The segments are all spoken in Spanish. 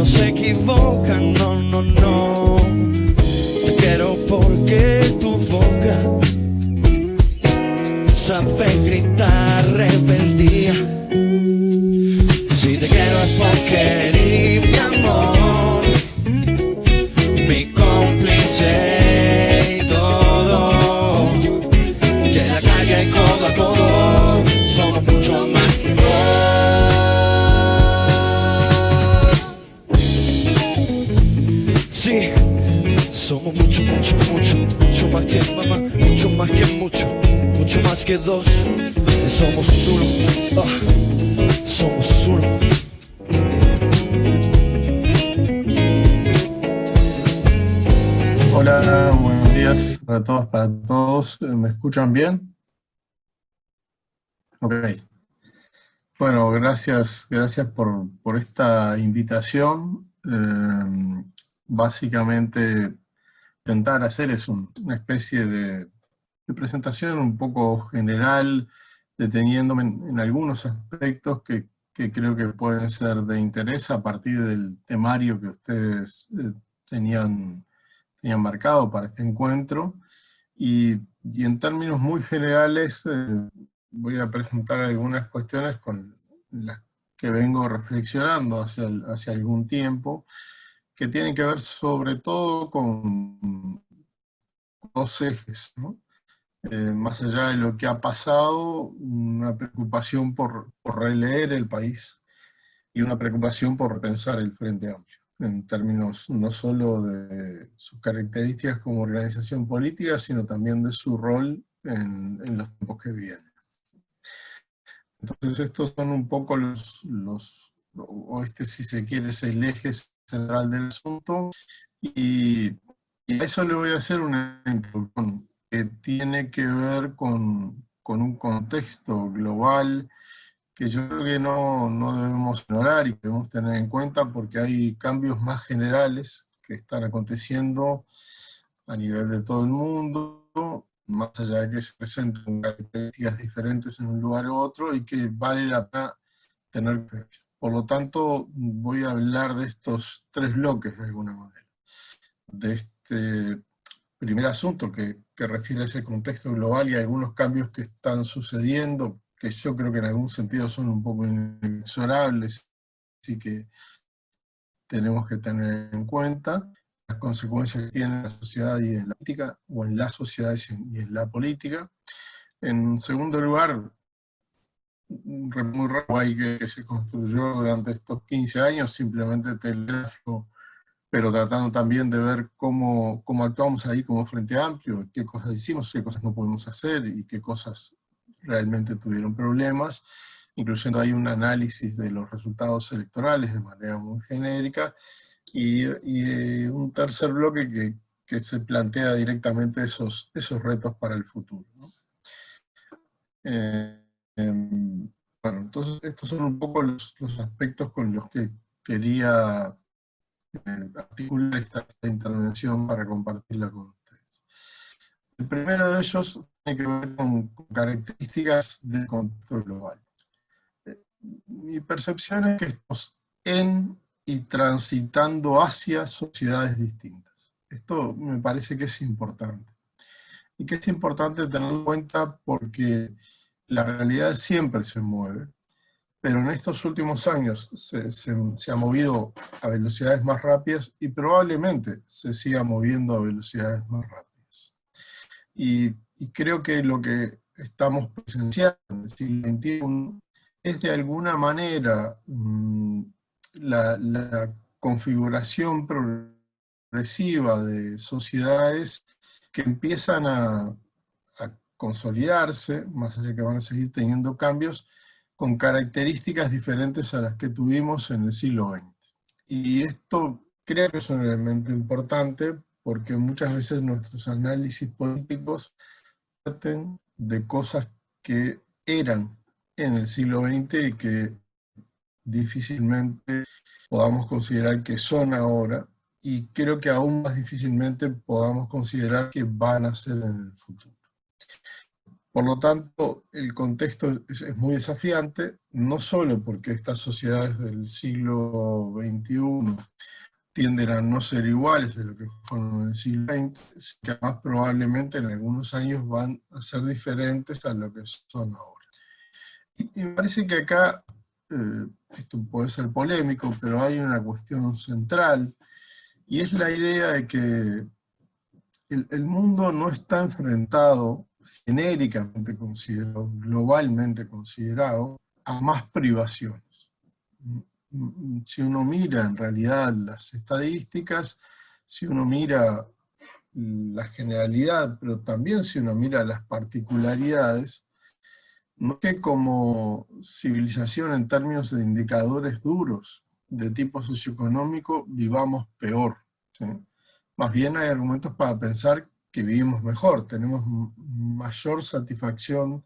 no se equivocan, no, no, no. Te quiero porque tu boca sabe gritar rebeldía. Si te quiero es porque eres mi amor, mi cómplice y todo. Y en la calle codo a codo somos mucho más que dos. Sí, somos mucho, mucho, mucho, mucho más que mamá, mucho más que mucho más que dos. Somos uno, somos uno. Hola, buenos días para todos, para todos. ¿Me escuchan bien? Ok. Bueno, gracias por esta invitación. Básicamente, intentar hacer es una especie de presentación un poco general, deteniéndome en algunos aspectos que creo que pueden ser de interés a partir del temario que ustedes tenían marcado para este encuentro, y en términos muy generales voy a presentar algunas cuestiones con las que vengo reflexionando hace algún tiempo, que tienen que ver sobre todo con dos ejes, ¿no? Más allá de lo que ha pasado, una preocupación por releer el país y una preocupación por repensar el Frente Amplio, en términos no solo de sus características como organización política, sino también de su rol en los tiempos que vienen. Entonces estos son un poco o este, si se quiere, es el eje central del asunto, y a eso le voy a hacer una introducción que tiene que ver con un contexto global que yo creo que no debemos ignorar y que debemos tener en cuenta, porque hay cambios más generales que están aconteciendo a nivel de todo el mundo, más allá de que se presenten características diferentes en un lugar u otro, y que vale la pena tener. Por lo tanto, voy a hablar de estos tres bloques de alguna manera. De este primer asunto que refiere a ese contexto global y a algunos cambios que están sucediendo, que yo creo que en algún sentido son un poco inexorables y que tenemos que tener en cuenta, las consecuencias que tiene en la sociedad y en la política, o en las sociedades y en la política. En segundo lugar, muy raro que se construyó durante estos 15 años, simplemente telégrafo, pero tratando también de ver cómo actuamos ahí como Frente Amplio, qué cosas hicimos, qué cosas no pudimos hacer y qué cosas realmente tuvieron problemas, incluyendo ahí un análisis de los resultados electorales de manera muy genérica, y un tercer bloque que se plantea directamente esos retos para el futuro, ¿no? Eh, bueno, entonces estos son un poco los aspectos con los que quería articular esta intervención para compartirla con ustedes. El primero de ellos tiene que ver con características del contexto global. Mi percepción es que estamos en y transitando hacia sociedades distintas. Esto me parece que es importante. Y que es importante tenerlo en cuenta porque la realidad siempre se mueve, pero en estos últimos años se ha movido a velocidades más rápidas y probablemente se siga moviendo a velocidades más rápidas. Y creo que lo que estamos presenciando en el siglo XXI es de alguna manera la configuración progresiva de sociedades que empiezan a consolidarse, más allá de que van a seguir teniendo cambios, con características diferentes a las que tuvimos en el siglo XX. Y esto creo que es un elemento importante porque muchas veces nuestros análisis políticos parten de cosas que eran en el siglo XX y que difícilmente podamos considerar que son ahora, y creo que aún más difícilmente podamos considerar que van a ser en el futuro. Por lo tanto, el contexto es muy desafiante, no solo porque estas sociedades del siglo XXI tienden a no ser iguales de lo que fueron en el siglo XX, sino que además probablemente en algunos años van a ser diferentes a lo que son ahora. Y me parece que acá, esto puede ser polémico, pero hay una cuestión central, y es la idea de que el mundo no está enfrentado, genéricamente considerado, globalmente considerado, a más privaciones. Si uno mira en realidad las estadísticas, si uno mira la generalidad, pero también si uno mira las particularidades, no es que como civilización en términos de indicadores duros de tipo socioeconómico vivamos peor, ¿sí? Más bien hay argumentos para pensar que vivimos mejor, tenemos mayor satisfacción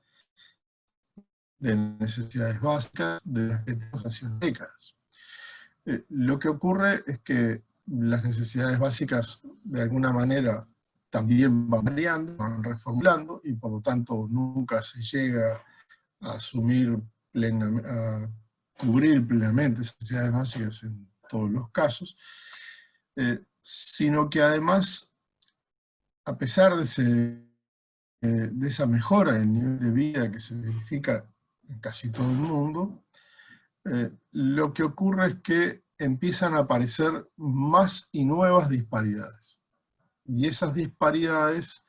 de necesidades básicas de las que tenemos hace décadas. Lo que ocurre es que las necesidades básicas de alguna manera también van variando, van reformulando, y por lo tanto nunca se llega a asumir plenamente, a cubrir plenamente esas necesidades básicas en todos los casos, sino que además, a pesar de esa mejora del nivel de vida que se verifica en casi todo el mundo, lo que ocurre es que empiezan a aparecer más y nuevas disparidades. Y esas disparidades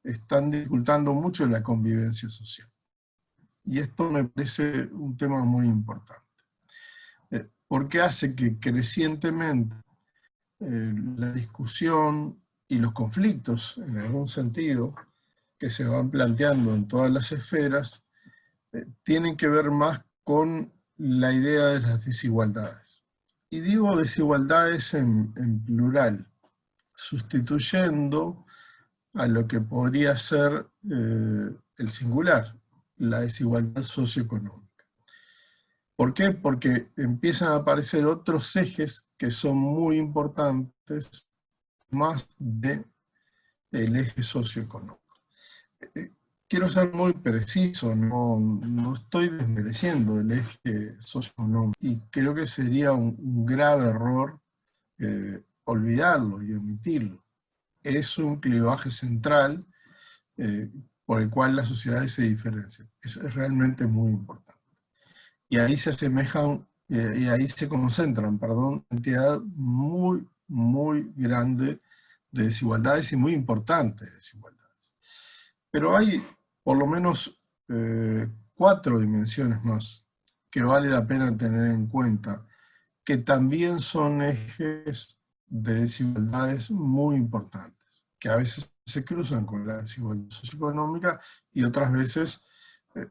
están dificultando mucho la convivencia social. Y esto me parece un tema muy importante, porque hace que crecientemente la discusión y los conflictos, en algún sentido, que se van planteando en todas las esferas, tienen que ver más con la idea de las desigualdades. Y digo desigualdades en plural, sustituyendo a lo que podría ser el singular, la desigualdad socioeconómica. ¿Por qué? Porque empiezan a aparecer otros ejes que son muy importantes, más del eje socioeconómico. Quiero ser muy preciso, no estoy desmereciendo el eje socioeconómico, y creo que sería un grave error olvidarlo y omitirlo. Es un clivaje central por el cual las sociedades se diferencian. Es realmente muy importante. Y ahí se asemejan, y ahí se concentran, perdón, cantidad muy, muy grande de desigualdades y muy importantes desigualdades. Pero hay por lo menos 4 dimensiones más que vale la pena tener en cuenta, que también son ejes de desigualdades muy importantes, que a veces se cruzan con la desigualdad socioeconómica y otras veces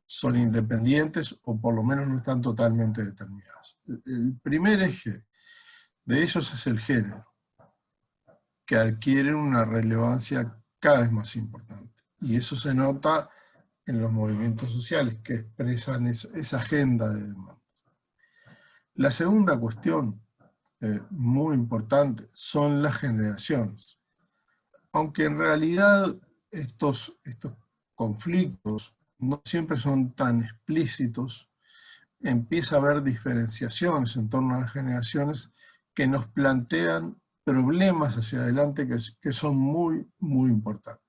son independientes o por lo menos no están totalmente determinados. El primer eje de ellos es el género, que adquiere una relevancia cada vez más importante. Y eso se nota en los movimientos sociales que expresan esa agenda de demanda. La segunda cuestión, muy importante, son las generaciones. Aunque en realidad estos conflictos no siempre son tan explícitos, empieza a haber diferenciaciones en torno a las generaciones que nos plantean problemas hacia adelante que son muy, muy importantes.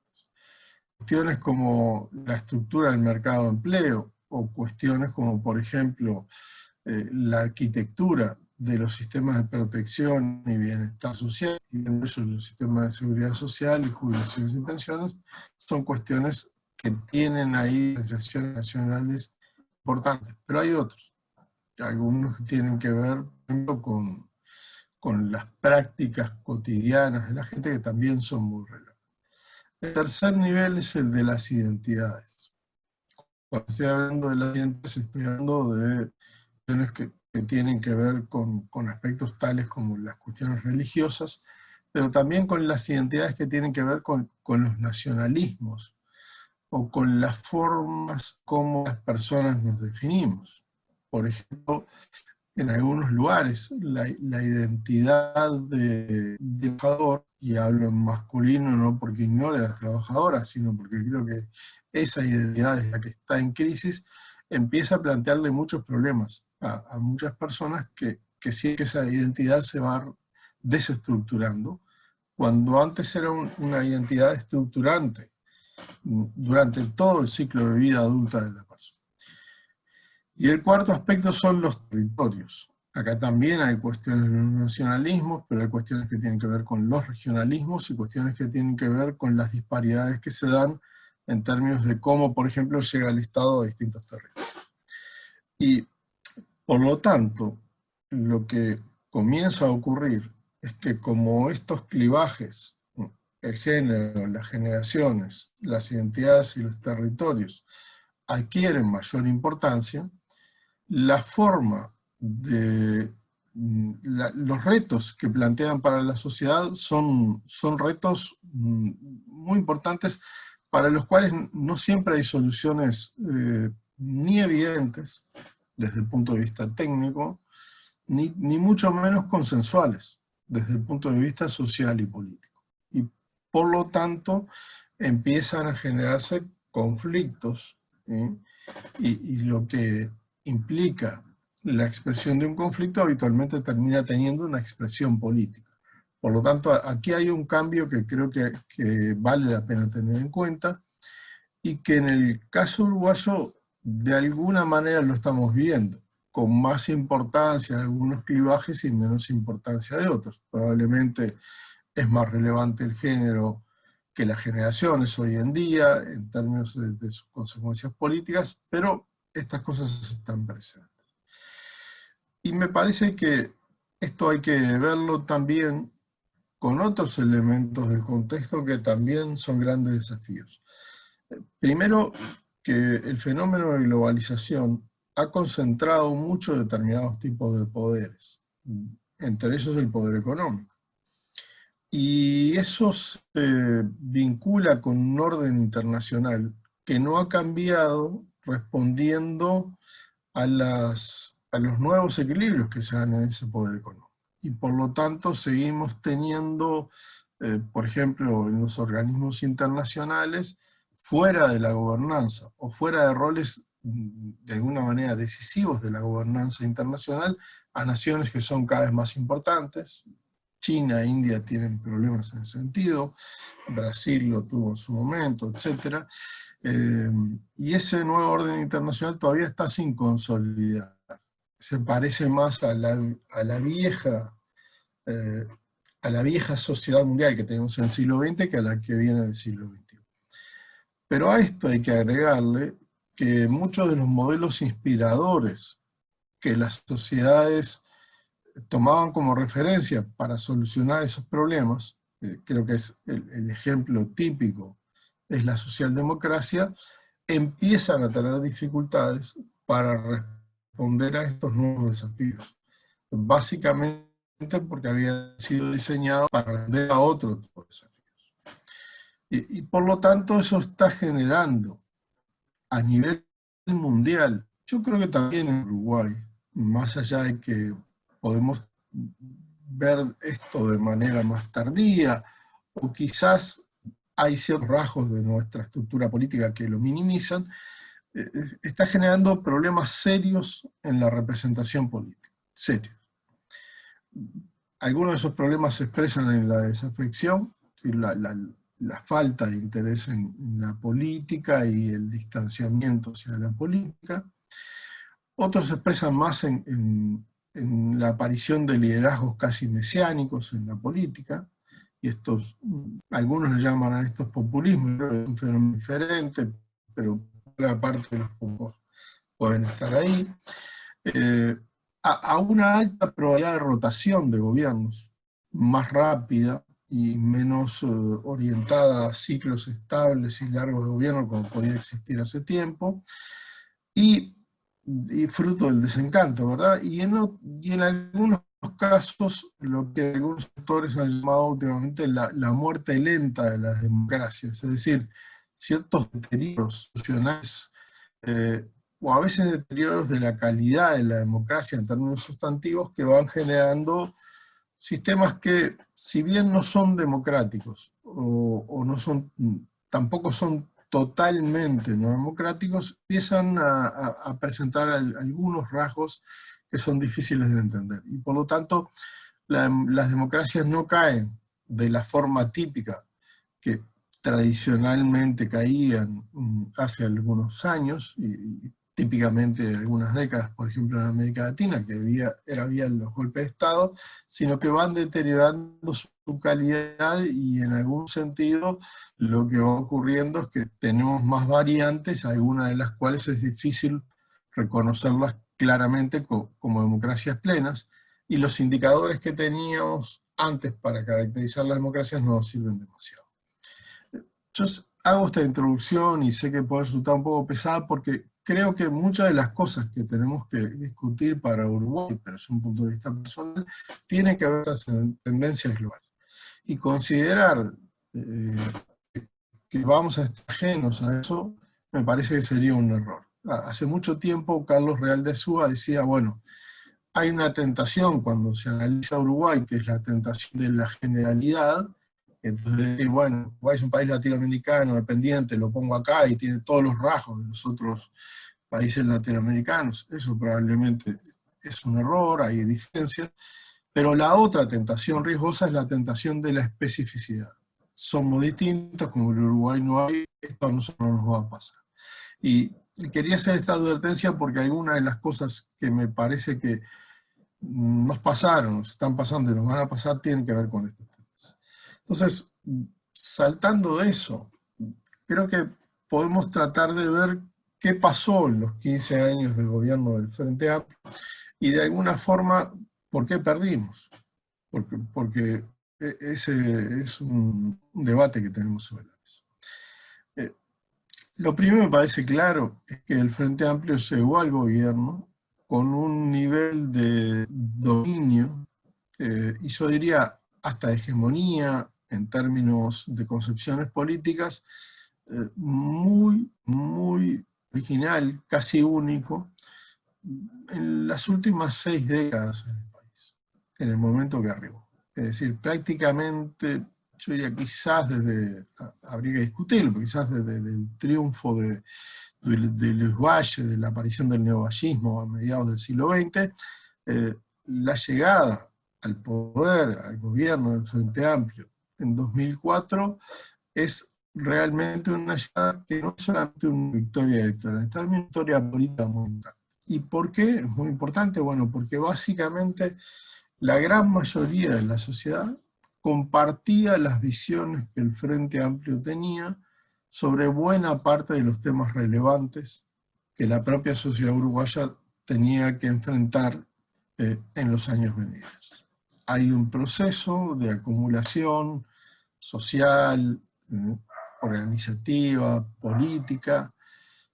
Cuestiones como la estructura del mercado de empleo, o cuestiones como, por ejemplo, la arquitectura de los sistemas de protección y bienestar social, y dentro de eso los sistemas de seguridad social y jubilaciones y pensiones, son cuestiones que tienen ahí diferenciaciones nacionales importantes. Pero hay otros, algunos que tienen que ver, por ejemplo, con las prácticas cotidianas de la gente, que también son muy relevantes. El tercer nivel es el de las identidades. Cuando estoy hablando de las identidades, estoy hablando de cuestiones que tienen que ver con aspectos tales como las cuestiones religiosas, pero también con las identidades que tienen que ver con los nacionalismos, o con las formas como las personas nos definimos. Por ejemplo, en algunos lugares la identidad de trabajador, y hablo en masculino no porque ignore a las trabajadoras, sino porque creo que esa identidad es la que está en crisis, empieza a plantearle muchos problemas a muchas personas que sí que esa identidad se va desestructurando, cuando antes era una identidad estructurante durante todo el ciclo de vida adulta de la persona. Y el cuarto aspecto son los territorios. Acá también hay cuestiones de los nacionalismos, pero hay cuestiones que tienen que ver con los regionalismos y cuestiones que tienen que ver con las disparidades que se dan en términos de cómo, por ejemplo, llega el Estado a distintos territorios. Y, por lo tanto, lo que comienza a ocurrir es que como estos clivajes, el género, las generaciones, las identidades y los territorios adquieren mayor importancia, la forma de los retos que plantean para la sociedad son retos muy importantes para los cuales no siempre hay soluciones ni evidentes desde el punto de vista técnico, ni mucho menos consensuales desde el punto de vista social y político. Y por lo tanto empiezan a generarse conflictos, ¿sí? Y lo que implica la expresión de un conflicto habitualmente termina teniendo una expresión política. Por lo tanto, aquí hay un cambio que creo que vale la pena tener en cuenta y que en el caso uruguayo de alguna manera lo estamos viendo, con más importancia de algunos clivajes y menos importancia de otros. Probablemente es más relevante el género que las generaciones hoy en día, en términos de sus consecuencias políticas, pero estas cosas están presentes. Y me parece que esto hay que verlo también con otros elementos del contexto que también son grandes desafíos. Primero, que el fenómeno de globalización ha concentrado muchos determinados tipos de poderes, entre ellos el poder económico. Y eso se vincula con un orden internacional que no ha cambiado respondiendo a los nuevos equilibrios que se dan en ese poder económico. Y por lo tanto seguimos teniendo, por ejemplo, en los organismos internacionales, fuera de la gobernanza o fuera de roles de alguna manera decisivos de la gobernanza internacional, a naciones que son cada vez más importantes. China e India tienen problemas en ese sentido, Brasil lo tuvo en su momento, etc. Y ese nuevo orden internacional todavía está sin consolidar. Se parece más a la vieja sociedad mundial que tenemos en el siglo XX que a la que viene del siglo XXI. Pero a esto hay que agregarle que muchos de los modelos inspiradores que las sociedades tomaban como referencia para solucionar esos problemas, creo que es el ejemplo típico, es la socialdemocracia, empiezan a tener dificultades para responder a estos nuevos desafíos. Básicamente porque habían sido diseñados para responder a otro tipo de desafíos. Y por lo tanto eso está generando a nivel mundial, yo creo que también en Uruguay, más allá de que podemos ver esto de manera más tardía, o quizás hay ciertos rasgos de nuestra estructura política que lo minimizan, está generando problemas serios en la representación política, serios. Algunos de esos problemas se expresan en la desafección, la falta de interés en la política y el distanciamiento hacia la política. Otros se expresan más en la aparición de liderazgos casi mesiánicos en la política, y algunos le llaman a estos populismos, es un fenómeno diferente, pero una parte de los puntos pueden estar ahí. A una alta probabilidad de rotación de gobiernos, más rápida y menos orientada a ciclos estables y largos de gobierno como podía existir hace tiempo, y fruto del desencanto, ¿verdad? Y en algunos casos, lo que algunos sectores han llamado últimamente la muerte lenta de las democracias, es decir, ciertos deterioros institucionales, o a veces deterioros de la calidad de la democracia en términos sustantivos, que van generando sistemas que, si bien no son democráticos, o no son, tampoco son totalmente no democráticos, empiezan a presentar algunos rasgos que son difíciles de entender. Y por lo tanto, las democracias no caen de la forma típica que tradicionalmente caían hace algunos años, y típicamente algunas décadas, por ejemplo en América Latina, que había los golpes de Estado, sino que van deteriorando su calidad, y en algún sentido lo que va ocurriendo es que tenemos más variantes, algunas de las cuales es difícil reconocerlas claramente como democracias plenas, y los indicadores que teníamos antes para caracterizar las democracias no nos sirven demasiado. Yo hago esta introducción y sé que puede resultar un poco pesada porque creo que muchas de las cosas que tenemos que discutir para Uruguay, pero es un punto de vista personal, tienen que ver con estas tendencias globales. Y considerar que vamos a estar ajenos a eso, me parece que sería un error. Hace mucho tiempo Carlos Real de Azúa decía, bueno, hay una tentación cuando se analiza Uruguay, que es la tentación de la generalidad. Entonces, bueno, Uruguay es un país latinoamericano dependiente, lo pongo acá y tiene todos los rasgos de los otros países latinoamericanos. Eso probablemente es un error, hay diferencias. Pero la otra tentación riesgosa es la tentación de la especificidad. Somos distintos, como en Uruguay no hay, esto a nosotros no nos va a pasar. Y quería hacer esta advertencia porque algunas de las cosas que me parece que nos pasaron, nos están pasando y nos van a pasar, tienen que ver con estos temas. Entonces, saltando de eso, creo que podemos tratar de ver qué pasó en los 15 años de gobierno del Frente Amplio y de alguna forma, ¿por qué perdimos? Porque ese es un debate que tenemos sobre eso. Lo primero que me parece claro es que el Frente Amplio llegó al gobierno con un nivel de dominio, y yo diría hasta hegemonía en términos de concepciones políticas, muy, muy original, casi único, en las últimas 6 décadas en el país, en el momento que arribó. Es decir, prácticamente, yo diría quizás habría que discutirlo, pero quizás desde el triunfo de Luis Valle, de la aparición del neovallismo a mediados del siglo XX, la llegada al poder, al gobierno del Frente Amplio en 2004, es realmente una llegada que no es solamente una victoria electoral, es también una victoria política muy importante. ¿Y por qué? Es muy importante, bueno, porque básicamente la gran mayoría de la sociedad compartía las visiones que el Frente Amplio tenía sobre buena parte de los temas relevantes que la propia sociedad uruguaya tenía que enfrentar en los años venideros. Hay un proceso de acumulación social, organizativa, política,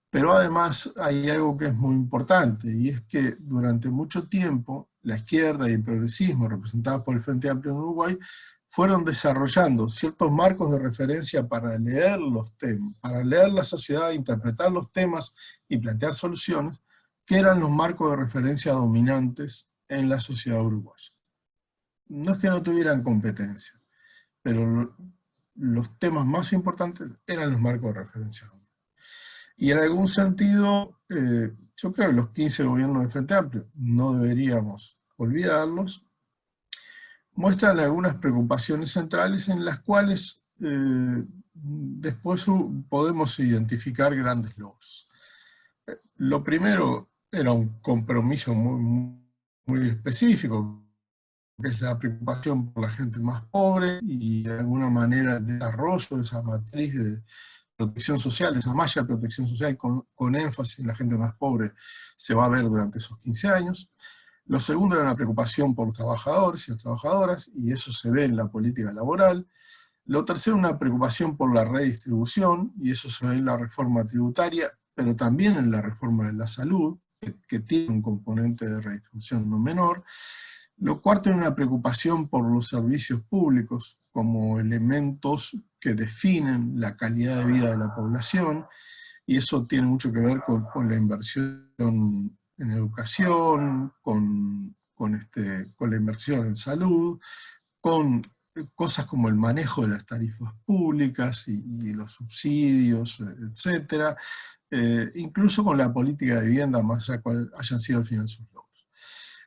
pero además hay algo que es muy importante, y es que durante mucho tiempo la izquierda y el progresismo, representados por el Frente Amplio en Uruguay, fueron desarrollando ciertos marcos de referencia para leer los temas, para leer la sociedad, interpretar los temas y plantear soluciones, que eran los marcos de referencia dominantes en la sociedad uruguaya. No es que no tuvieran competencia, pero los temas más importantes eran los marcos de referencia. Y en algún sentido, yo creo que los 15 gobiernos del Frente Amplio, no deberíamos olvidarlos, muestran algunas preocupaciones centrales en las cuales después podemos identificar grandes logros. Lo primero era un compromiso muy específico, que es la preocupación por la gente más pobre y de alguna manera el desarrollo de esa matriz de protección social, de esa malla de protección social con énfasis en la gente más pobre, se va a ver durante esos 15 años. Lo segundo era una preocupación por los trabajadores y las trabajadoras, y eso se ve en la política laboral. Lo tercero, una preocupación por la redistribución, y eso se ve en la reforma tributaria, pero también en la reforma de la salud, que tiene un componente de redistribución no menor. Lo cuarto era una preocupación por los servicios públicos como elementos que definen la calidad de vida de la población, y eso tiene mucho que ver con la inversión en educación, con la inversión en salud, con cosas como el manejo de las tarifas públicas y los subsidios, etcétera, incluso con la política de vivienda, más allá de cuál hayan sido al final sus logros.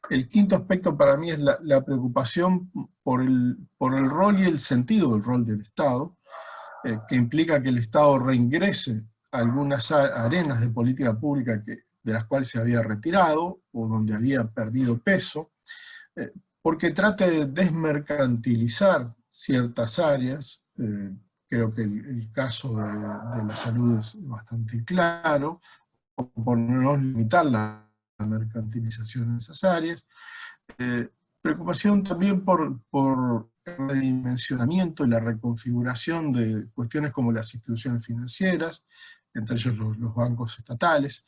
El quinto aspecto para mí es la preocupación por el rol y el sentido del rol del Estado, que implica que el Estado reingrese a algunas arenas de política pública de las cuales se había retirado o donde había perdido peso, porque trate de desmercantilizar ciertas áreas. Creo que el caso de la salud es bastante claro, o por no limitar la mercantilización en esas áreas. Preocupación también por el redimensionamiento y la reconfiguración de cuestiones como las instituciones financieras, entre ellos los bancos estatales,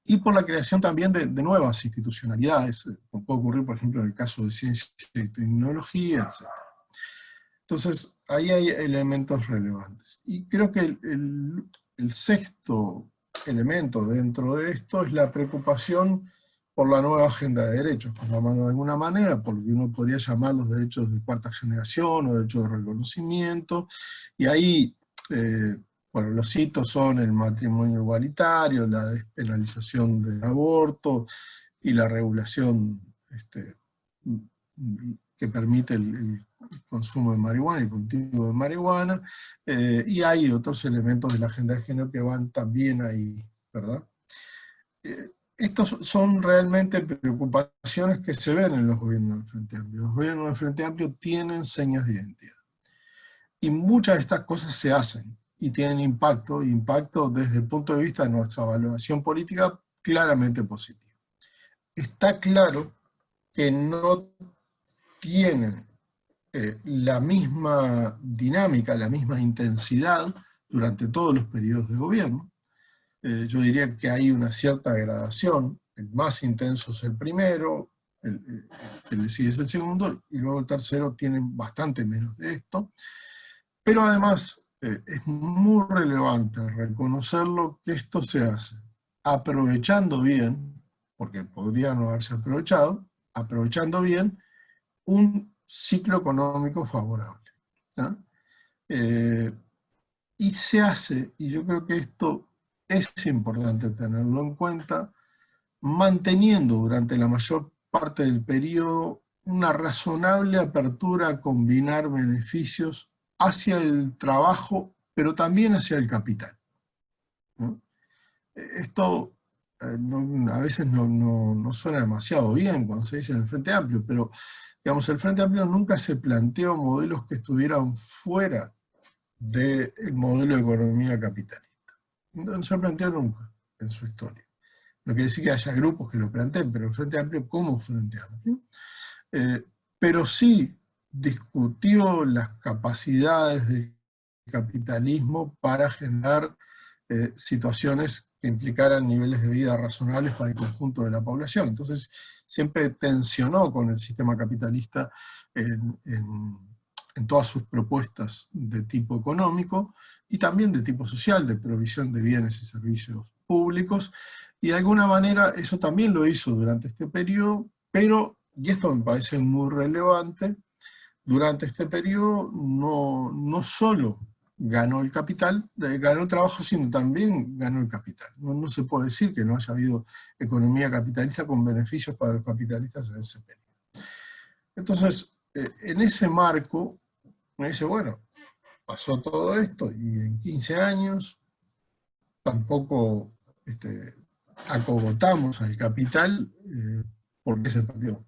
y por la creación también de nuevas institucionalidades, como puede ocurrir, por ejemplo, en el caso de ciencia y tecnología, etc. Entonces, ahí hay elementos relevantes. Y creo que el sexto elemento dentro de esto es la preocupación por la nueva agenda de derechos, por llamarlo de alguna manera, por lo que uno podría llamar los derechos de cuarta generación o derechos de reconocimiento, y ahí, bueno, los hitos son el matrimonio igualitario, la despenalización del aborto y la regulación que permite el consumo de marihuana, el cultivo de marihuana, y hay otros elementos de la agenda de género que van también ahí, ¿verdad? Estos son realmente preocupaciones que se ven en los gobiernos del Frente Amplio. Los gobiernos del Frente Amplio tienen señas de identidad. Y muchas de estas cosas se hacen y tienen impacto desde el punto de vista de nuestra evaluación política claramente positivo. Está claro que no tienen la misma dinámica, la misma intensidad durante todos los periodos de gobierno. Yo diría que hay una cierta gradación, el más intenso es el primero, el que sigue es el segundo, y luego el tercero tiene bastante menos de esto. Pero además es muy relevante reconocerlo que esto se hace aprovechando bien, porque podría no haberse aprovechado, aprovechando bien un ciclo económico favorable. ¿Sí? Y se hace, y yo creo que esto es importante tenerlo en cuenta, manteniendo durante la mayor parte del periodo una razonable apertura a combinar beneficios hacia el trabajo, pero también hacia el capital, ¿no? Esto a veces no suena demasiado bien cuando se dice en el Frente Amplio, pero digamos, el Frente Amplio nunca se planteó modelos que estuvieran fuera del modelo de economía capitalista. No se planteó nunca en su historia. No quiere decir que haya grupos que lo planteen, pero el Frente Amplio como Frente Amplio. Pero sí discutió las capacidades del capitalismo para generar situaciones que implicaran niveles de vida razonables para el conjunto de la población. Entonces siempre tensionó con el sistema capitalista en todas sus propuestas de tipo económico y también de tipo social, de provisión de bienes y servicios públicos, y de alguna manera eso también lo hizo durante este periodo, pero, y esto me parece muy relevante, durante este periodo no solo ganó el capital, ganó el trabajo, sino también ganó el capital. No se puede decir que no haya habido economía capitalista con beneficios para los capitalistas en ese periodo. Entonces, en ese marco, me dice, bueno, pasó todo esto y en 15 años tampoco acogotamos al capital porque se perdió.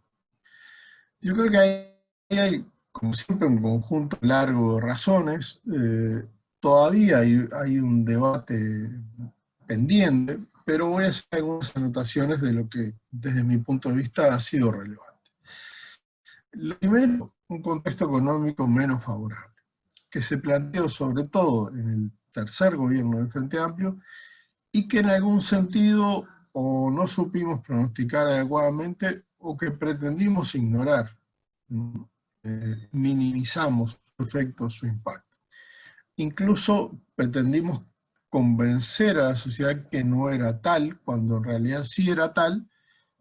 Yo creo que hay, como siempre, un conjunto largo de razones. Todavía hay un debate pendiente, pero voy a hacer algunas anotaciones de lo que desde mi punto de vista ha sido relevante. Lo primero, un contexto económico menos favorable, que se planteó sobre todo en el tercer gobierno del Frente Amplio y que en algún sentido o no supimos pronosticar adecuadamente o que pretendimos ignorar. Minimizamos su efecto, su impacto. Incluso pretendimos convencer a la sociedad que no era tal, cuando en realidad sí era tal,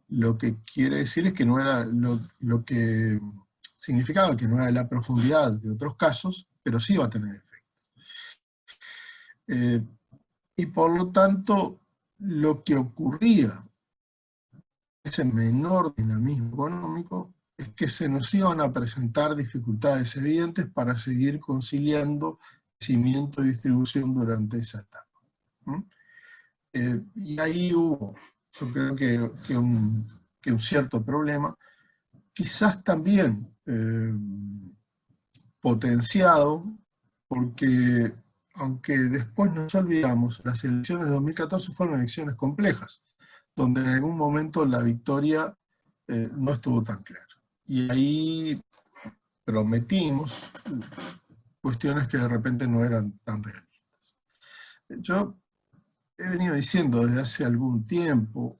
lo que quiere decir es que no era lo que significaba que no era de la profundidad de otros casos, pero sí iba a tener efectos. Y por lo tanto, lo que ocurría, ese menor dinamismo económico, es que se nos iban a presentar dificultades evidentes para seguir conciliando crecimiento y distribución durante esa etapa. Y ahí hubo, yo creo que un cierto problema, quizás también potenciado, porque aunque después nos olvidamos, las elecciones de 2014 fueron elecciones complejas, donde en algún momento la victoria no estuvo tan clara. Y ahí prometimos cuestiones que de repente no eran tan realistas. Yo he venido diciendo desde hace algún tiempo,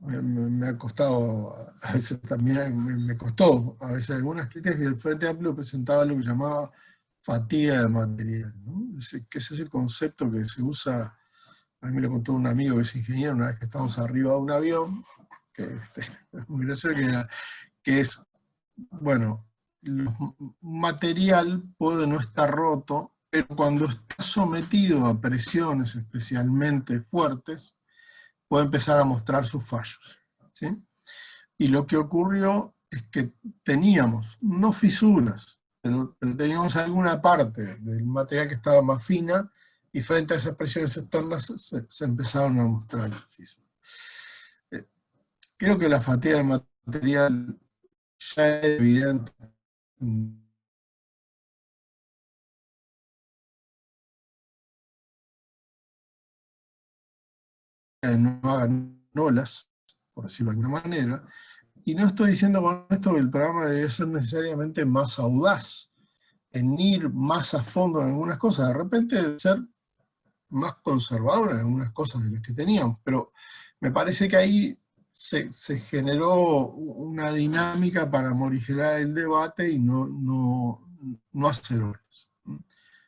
me ha costado, a veces también me costó, a veces algunas críticas, que el Frente Amplio presentaba lo que llamaba fatiga de material, ¿no? Que ese es el concepto que se usa, a mí me lo contó un amigo que es ingeniero, una vez que estamos arriba de un avión, que es muy gracioso, que es, bueno, material puede no estar roto, pero cuando está sometido a presiones especialmente fuertes, puede empezar a mostrar sus fallos, ¿sí? Y lo que ocurrió es que teníamos, no fisuras, pero teníamos alguna parte del material que estaba más fina, y frente a esas presiones externas se empezaron a mostrar fisuras. Creo que la fatiga del material ya es evidente. No hagan olas, por decirlo de alguna manera, y no estoy diciendo con esto que el programa debe ser necesariamente más audaz, en ir más a fondo en algunas cosas, de repente debe ser más conservador en algunas cosas de las que teníamos, pero me parece que ahí se generó una dinámica para morigerar el debate y no hacer olas.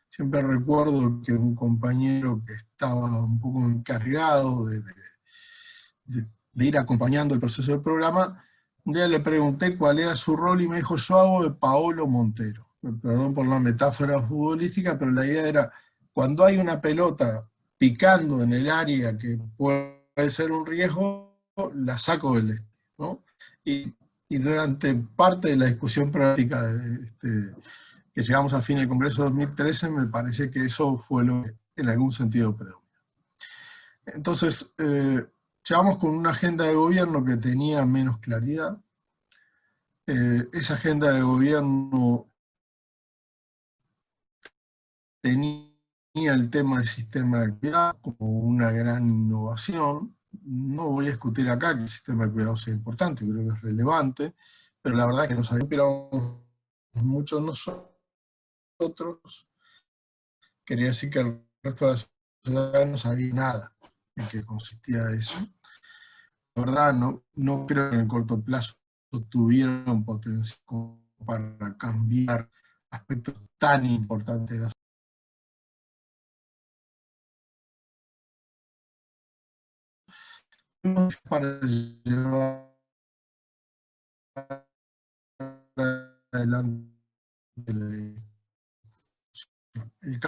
Siempre recuerdo que un compañero que estaba un poco encargado de ir acompañando el proceso del programa, un día le pregunté cuál era su rol y me dijo: yo hago de Paolo Montero. Perdón por la metáfora futbolística, pero la idea era, cuando hay una pelota picando en el área que puede ser un riesgo, la saco del este, ¿no? Y durante parte de la discusión práctica que llegamos a fin del Congreso de 2013, me parece que eso fue lo que en algún sentido predominó. Entonces, llegamos con una agenda de gobierno que tenía menos claridad. Esa agenda de gobierno tenía el tema del sistema de cuidado como una gran innovación. No voy a discutir acá que el sistema de cuidado sea importante, creo que es relevante, pero la verdad es que nos habíamos inspirado mucho nosotros. Quería decir que el resto de la sociedad no sabía nada en qué consistía eso. La verdad, no creo que en el corto plazo tuvieron potencial para cambiar aspectos tan importantes de la sociedad para llevar adelante el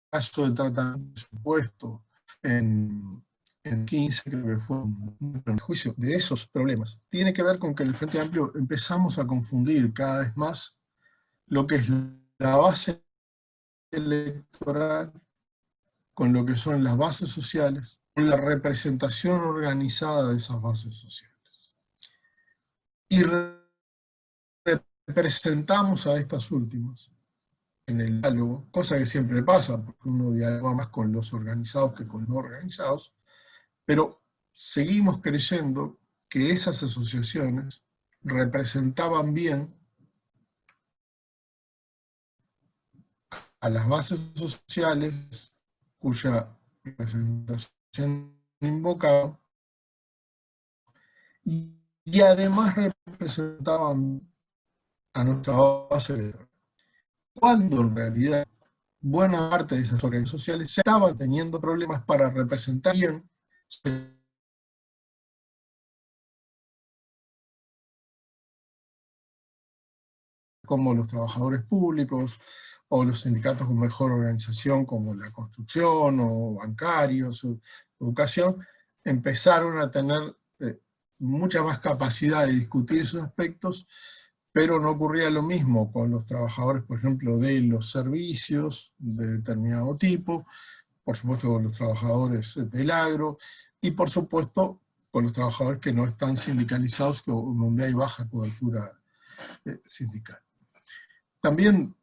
caso del tratamiento de supuesto en 15, creo que fue un juicio de esos problemas. Tiene que ver con que en el Frente Amplio empezamos a confundir cada vez más lo que es la base electoral con lo que son las bases sociales, con la representación organizada de esas bases sociales. Y representamos a estas últimas en el diálogo, cosa que siempre pasa, porque uno dialoga más con los organizados que con los no organizados, pero seguimos creyendo que esas asociaciones representaban bien a las bases sociales cuya representación invocaba, y además representaban a nuestra base electoral. Cuando en realidad buena parte de esas organizaciones sociales ya estaban teniendo problemas para representar bien cómo los trabajadores públicos o los sindicatos con mejor organización como la construcción o bancarios o educación empezaron a tener mucha más capacidad de discutir esos aspectos, pero no ocurría lo mismo con los trabajadores, por ejemplo, de los servicios de determinado tipo, por supuesto con los trabajadores del agro, y por supuesto con los trabajadores que no están sindicalizados, donde hay baja cobertura sindical. También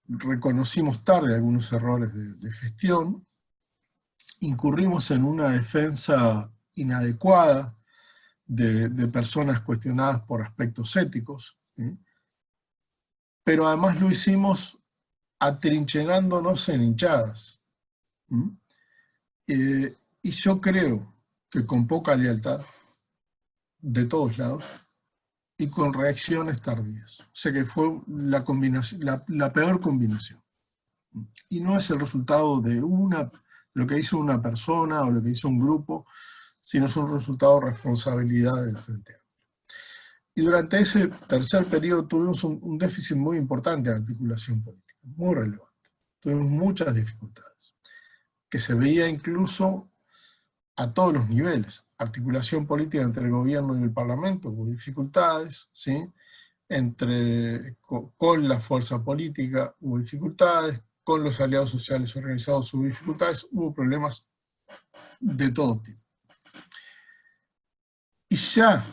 reconocimos tarde algunos errores de gestión, incurrimos en una defensa inadecuada de personas cuestionadas por aspectos éticos, ¿sí? Pero además lo hicimos atrincherándonos en hinchadas. Y yo creo que con poca lealtad de todos lados y con reacciones tardías. O sea que fue la peor combinación. Y no es el resultado de lo que hizo una persona o lo que hizo un grupo, sino es un resultado de responsabilidad del Frente Amplio. Y durante ese tercer periodo tuvimos un déficit muy importante de articulación política, muy relevante. Tuvimos muchas dificultades, que se veía incluso a todos los niveles. Articulación política entre el gobierno y el parlamento, hubo dificultades, ¿sí? Con la fuerza política hubo dificultades, con los aliados sociales organizados hubo dificultades, hubo problemas de todo tipo. Y ya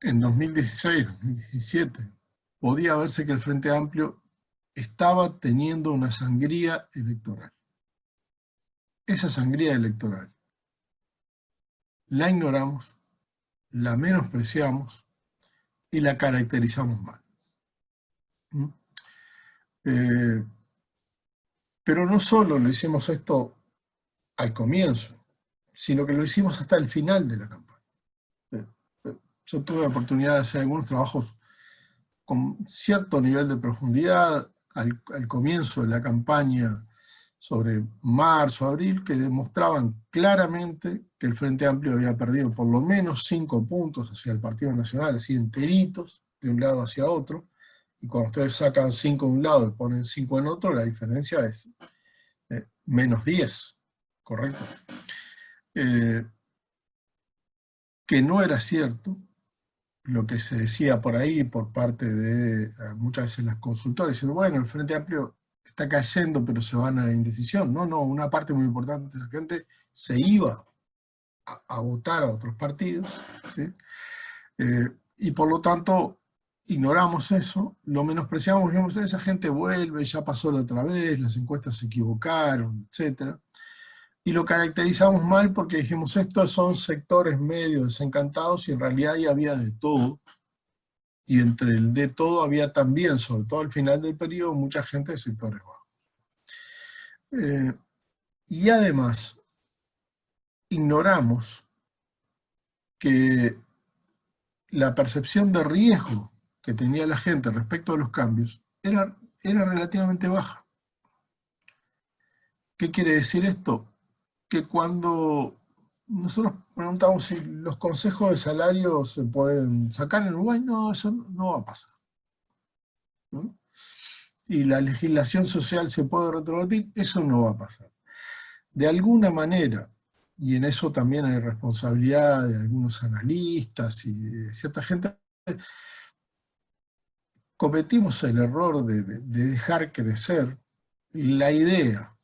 en 2016, 2017, podía verse que el Frente Amplio estaba teniendo una sangría electoral. Esa sangría electoral la ignoramos, la menospreciamos y la caracterizamos mal. Pero no solo lo hicimos esto al comienzo, sino que lo hicimos hasta el final de la campaña. Yo tuve la oportunidad de hacer algunos trabajos con cierto nivel de profundidad al comienzo de la campaña sobre marzo, abril, que demostraban claramente que el Frente Amplio había perdido por lo menos 5 puntos hacia el Partido Nacional, así enteritos, de un lado hacia otro, y cuando ustedes sacan 5 de un lado y ponen 5 en otro, la diferencia es menos 10, ¿correcto? Que no era cierto lo que se decía por ahí por parte de muchas veces las consultoras, diciendo, bueno, el Frente Amplio está cayendo, pero se van a la indecisión. No, una parte muy importante de la gente se iba a votar a otros partidos, ¿sí? Y por lo tanto ignoramos eso, lo menospreciamos, digamos, esa gente vuelve, ya pasó la otra vez, las encuestas se equivocaron, etc. Y lo caracterizamos mal porque dijimos, estos son sectores medios desencantados, y en realidad ahí había de todo. Y entre el de todo había también, sobre todo al final del periodo, mucha gente de sectores bajos. Y además, ignoramos que la percepción de riesgo que tenía la gente respecto a los cambios era relativamente baja. ¿Qué quiere decir esto? Que cuando nosotros preguntamos si los consejos de salario se pueden sacar en Uruguay, no, eso no va a pasar, ¿no? Y la legislación social se puede retrovertir, eso no va a pasar. De alguna manera, y en eso también hay responsabilidad de algunos analistas y de cierta gente, cometimos el error de dejar crecer la idea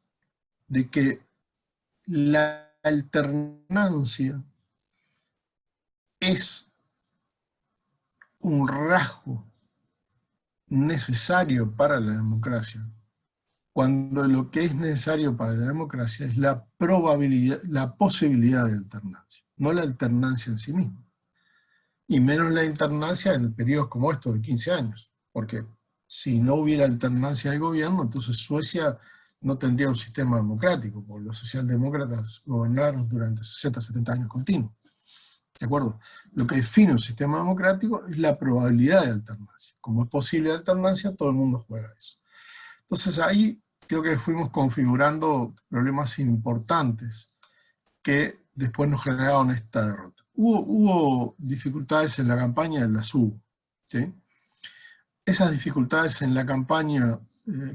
de que la alternancia es un rasgo necesario para la democracia, cuando lo que es necesario para la democracia es la probabilidad, la posibilidad de alternancia, no la alternancia en sí misma. Y menos la alternancia en periodos como estos de 15 años, porque si no hubiera alternancia de gobierno, entonces Suecia no tendría un sistema democrático, porque los socialdemócratas gobernaron durante 60, 70 años continuos. ¿De acuerdo? Lo que define un sistema democrático es la probabilidad de alternancia. Como es posible alternancia, todo el mundo juega eso. Entonces ahí creo que fuimos configurando problemas importantes que después nos generaron esta derrota. Hubo dificultades en la campaña, las hubo, ¿sí? Esas dificultades en la campaña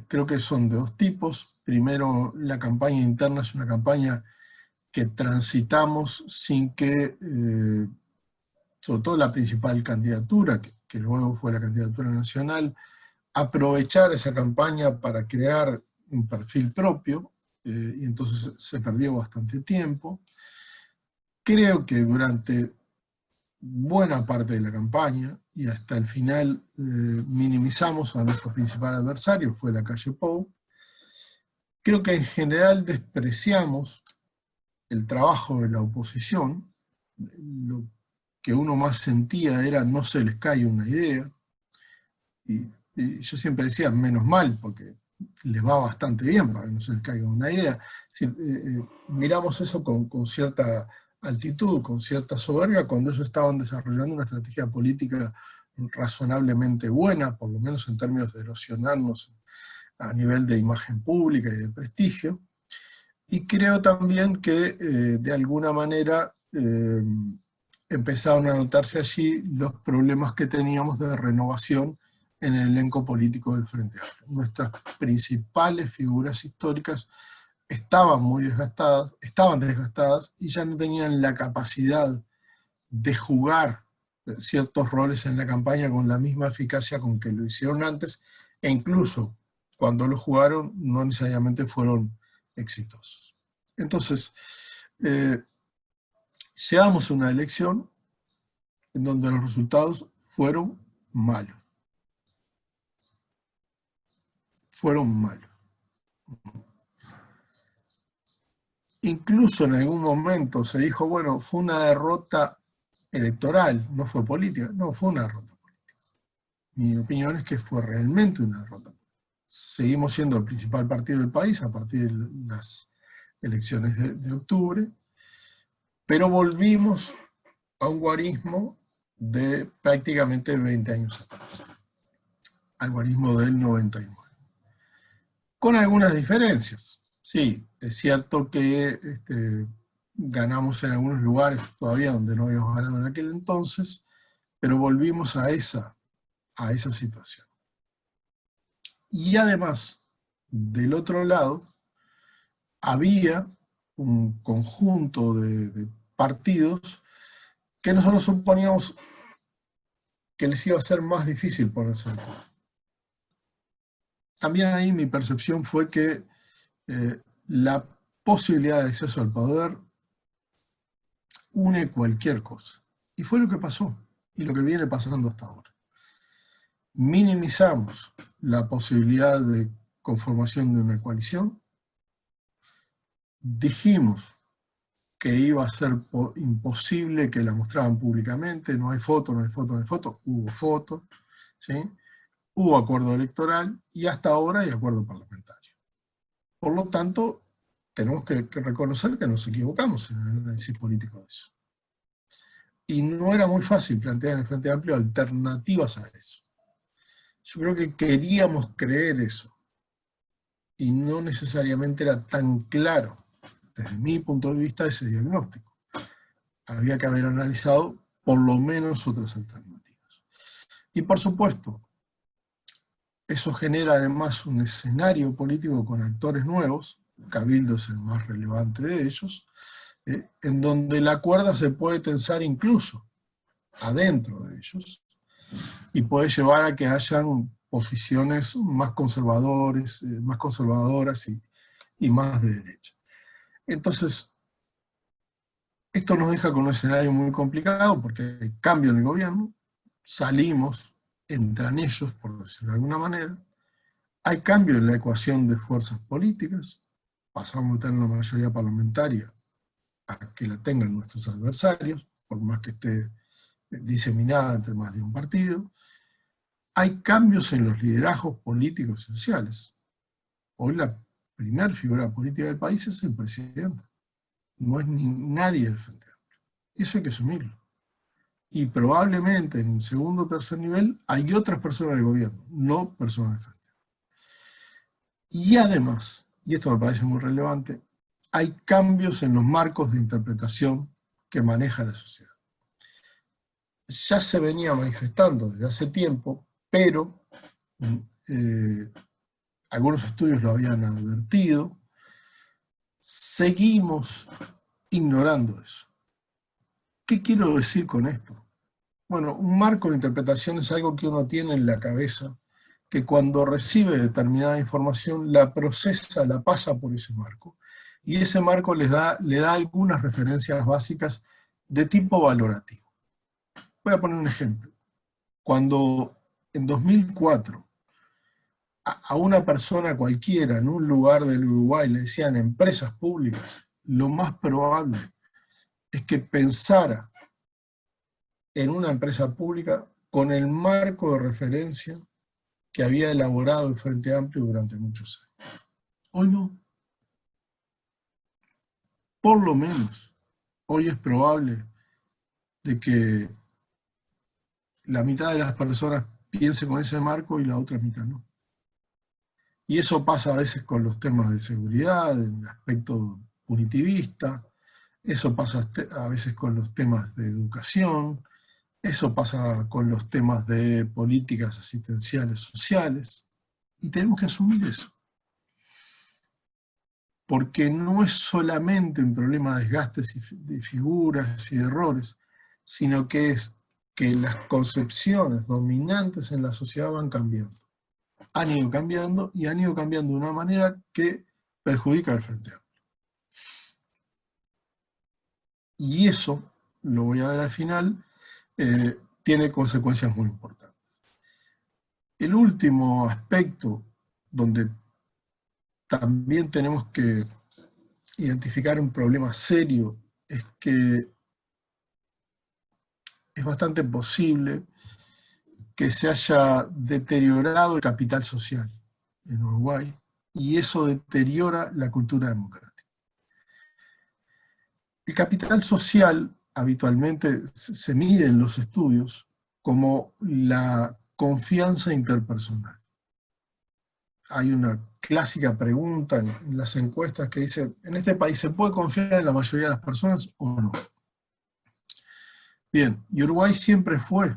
creo que son de dos tipos. Primero, la campaña interna es una campaña que transitamos sin que, sobre todo la principal candidatura, que luego fue la candidatura nacional, aprovechar esa campaña para crear un perfil propio, y entonces se perdió bastante tiempo. Creo que durante buena parte de la campaña y hasta el final minimizamos a nuestro principal adversario, fue la calle Pou. Creo que en general despreciamos el trabajo de la oposición. Lo que uno más sentía era no se les cae una idea, y yo siempre decía menos mal, porque les va bastante bien para que no se les caiga una idea. Es decir, miramos eso con cierta altitud, con cierta soberbia, cuando ellos estaban desarrollando una estrategia política razonablemente buena, por lo menos en términos de erosionarnos a nivel de imagen pública y de prestigio. Y creo también que de alguna manera empezaron a notarse allí los problemas que teníamos de renovación en el elenco político del Frente Amplio. Nuestras principales figuras históricas estaban desgastadas y ya no tenían la capacidad de jugar ciertos roles en la campaña con la misma eficacia con que lo hicieron antes, e incluso cuando lo jugaron no necesariamente fueron exitosos. Entonces, llegamos a una elección en donde los resultados fueron malos. Fueron malos. Incluso en algún momento se dijo, bueno, fue una derrota electoral, no fue política. No, fue una derrota política. Mi opinión es que fue realmente una derrota política. Seguimos siendo el principal partido del país a partir de las elecciones de octubre, pero volvimos a un guarismo de prácticamente 20 años atrás, al guarismo del 99. Con algunas diferencias. Sí, es cierto que ganamos en algunos lugares todavía donde no habíamos ganado en aquel entonces, pero volvimos a esa situación. Y además, del otro lado, había un conjunto de partidos que nosotros suponíamos que les iba a ser más difícil ponerse de acuerdo. También ahí mi percepción fue que la posibilidad de acceso al poder une cualquier cosa. Y fue lo que pasó, y lo que viene pasando hasta ahora. Minimizamos la posibilidad de conformación de una coalición, dijimos que iba a ser imposible que la mostraran públicamente, no hay foto, no hay foto, no hay foto, hubo foto, ¿sí? Hubo acuerdo electoral y hasta ahora hay acuerdo parlamentario. Por lo tanto, tenemos que reconocer que nos equivocamos en el análisis político de eso. Y no era muy fácil plantear en el Frente Amplio alternativas a eso. Yo creo que queríamos creer eso, y no necesariamente era tan claro, desde mi punto de vista, ese diagnóstico. Había que haber analizado por lo menos otras alternativas. Y por supuesto, eso genera además un escenario político con actores nuevos, Cabildo es el más relevante de ellos, en donde la cuerda se puede tensar incluso adentro de ellos, y puede llevar a que hayan posiciones más conservadoras y más de derecha. Entonces, esto nos deja con un escenario muy complicado porque hay cambio en el gobierno, salimos, entran ellos, por decirlo de alguna manera, hay cambio en la ecuación de fuerzas políticas, pasamos a tener una mayoría parlamentaria a que la tengan nuestros adversarios, por más que esté diseminada entre más de un partido. Hay cambios en los liderazgos políticos y sociales. Hoy la primera figura política del país es el presidente. No es nadie del Frente Amplio. Eso hay que asumirlo. Y probablemente en el segundo o tercer nivel hay otras personas del gobierno, no personas del Frente Amplio. Y además, y esto me parece muy relevante, hay cambios en los marcos de interpretación que maneja la sociedad. Ya se venía manifestando desde hace tiempo, pero Algunos estudios lo habían advertido. Seguimos ignorando eso. ¿Qué quiero decir con esto? Bueno, un marco de interpretación es algo que uno tiene en la cabeza, que cuando recibe determinada información la procesa, la pasa por ese marco, y ese marco le da algunas referencias básicas de tipo valorativo. Voy a poner un ejemplo. Cuando en 2004 a una persona cualquiera en un lugar del Uruguay le decían empresas públicas, lo más probable es que pensara en una empresa pública con el marco de referencia que había elaborado el Frente Amplio durante muchos años. Hoy no. Por lo menos, hoy es probable de que la mitad de las personas piense con ese marco y la otra mitad no. Y eso pasa a veces con los temas de seguridad, en el aspecto punitivista, eso pasa a veces con los temas de educación, eso pasa con los temas de políticas asistenciales sociales, y tenemos que asumir eso. Porque no es solamente un problema de desgastes de figuras y de errores, sino que es que las concepciones dominantes en la sociedad van cambiando. Han ido cambiando y han ido cambiando de una manera que perjudica al Frente Amplio. Y eso, lo voy a ver al final, tiene consecuencias muy importantes. El último aspecto donde también tenemos que identificar un problema serio es que es bastante posible que se haya deteriorado el capital social en Uruguay y eso deteriora la cultura democrática. El capital social habitualmente se mide en los estudios como la confianza interpersonal. Hay una clásica pregunta en las encuestas que dice, ¿en este país se puede confiar en la mayoría de las personas o no? Bien, y Uruguay siempre fue,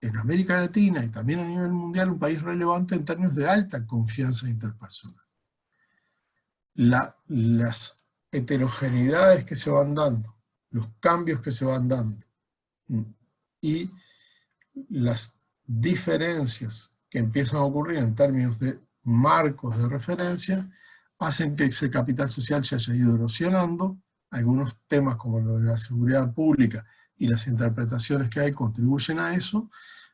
en América Latina y también a nivel mundial, un país relevante en términos de alta confianza interpersonal. Las heterogeneidades que se van dando, los cambios que se van dando, y las diferencias que empiezan a ocurrir en términos de marcos de referencia, hacen que ese capital social se haya ido erosionando. Algunos temas como lo de la seguridad pública y las interpretaciones que hay contribuyen a eso,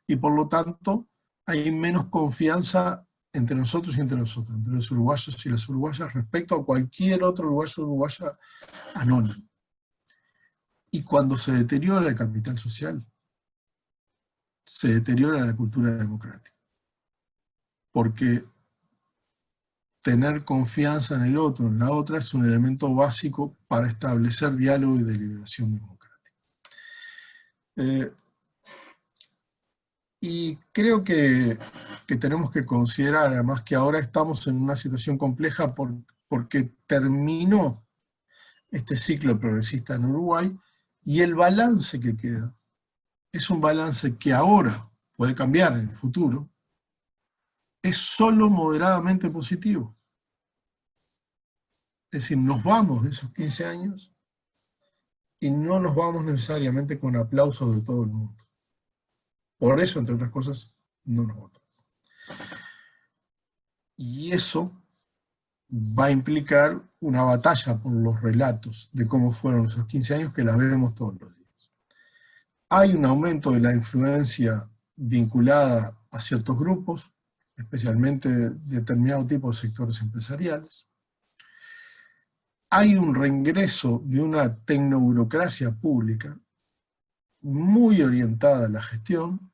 y por lo tanto hay menos confianza entre nosotros y entre nosotros, entre los uruguayos y las uruguayas, respecto a cualquier otro uruguayo o uruguaya anónimo. Y cuando se deteriora el capital social, se deteriora la cultura democrática. Porque tener confianza en el otro, en la otra, es un elemento básico para establecer diálogo y deliberación democrática. Y creo que tenemos que considerar, además, que ahora estamos en una situación compleja porque terminó este ciclo progresista en Uruguay, y el balance que queda es un balance que ahora puede cambiar en el futuro, es solo moderadamente positivo. Es decir, nos vamos de esos 15 años y no nos vamos necesariamente con aplausos de todo el mundo. Por eso, entre otras cosas, no nos votan. Y eso va a implicar una batalla por los relatos de cómo fueron esos 15 años, que la vemos todos los días. Hay un aumento de la influencia vinculada a ciertos grupos, especialmente determinado tipo de sectores empresariales. Hay un reingreso de una tecnoburocracia pública muy orientada a la gestión,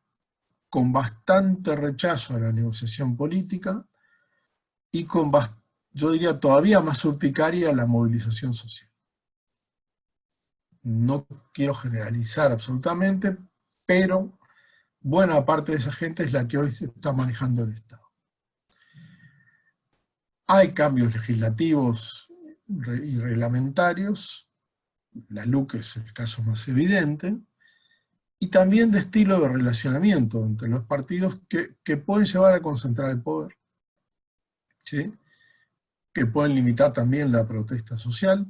con bastante rechazo a la negociación política y con, yo diría, todavía más urticaria a la movilización social. No quiero generalizar absolutamente, pero buena parte de esa gente es la que hoy se está manejando el Estado. Hay cambios legislativos y reglamentarios, la LUC es el caso más evidente, y también de estilo de relacionamiento entre los partidos que pueden llevar a concentrar el poder, ¿sí? Que pueden limitar también la protesta social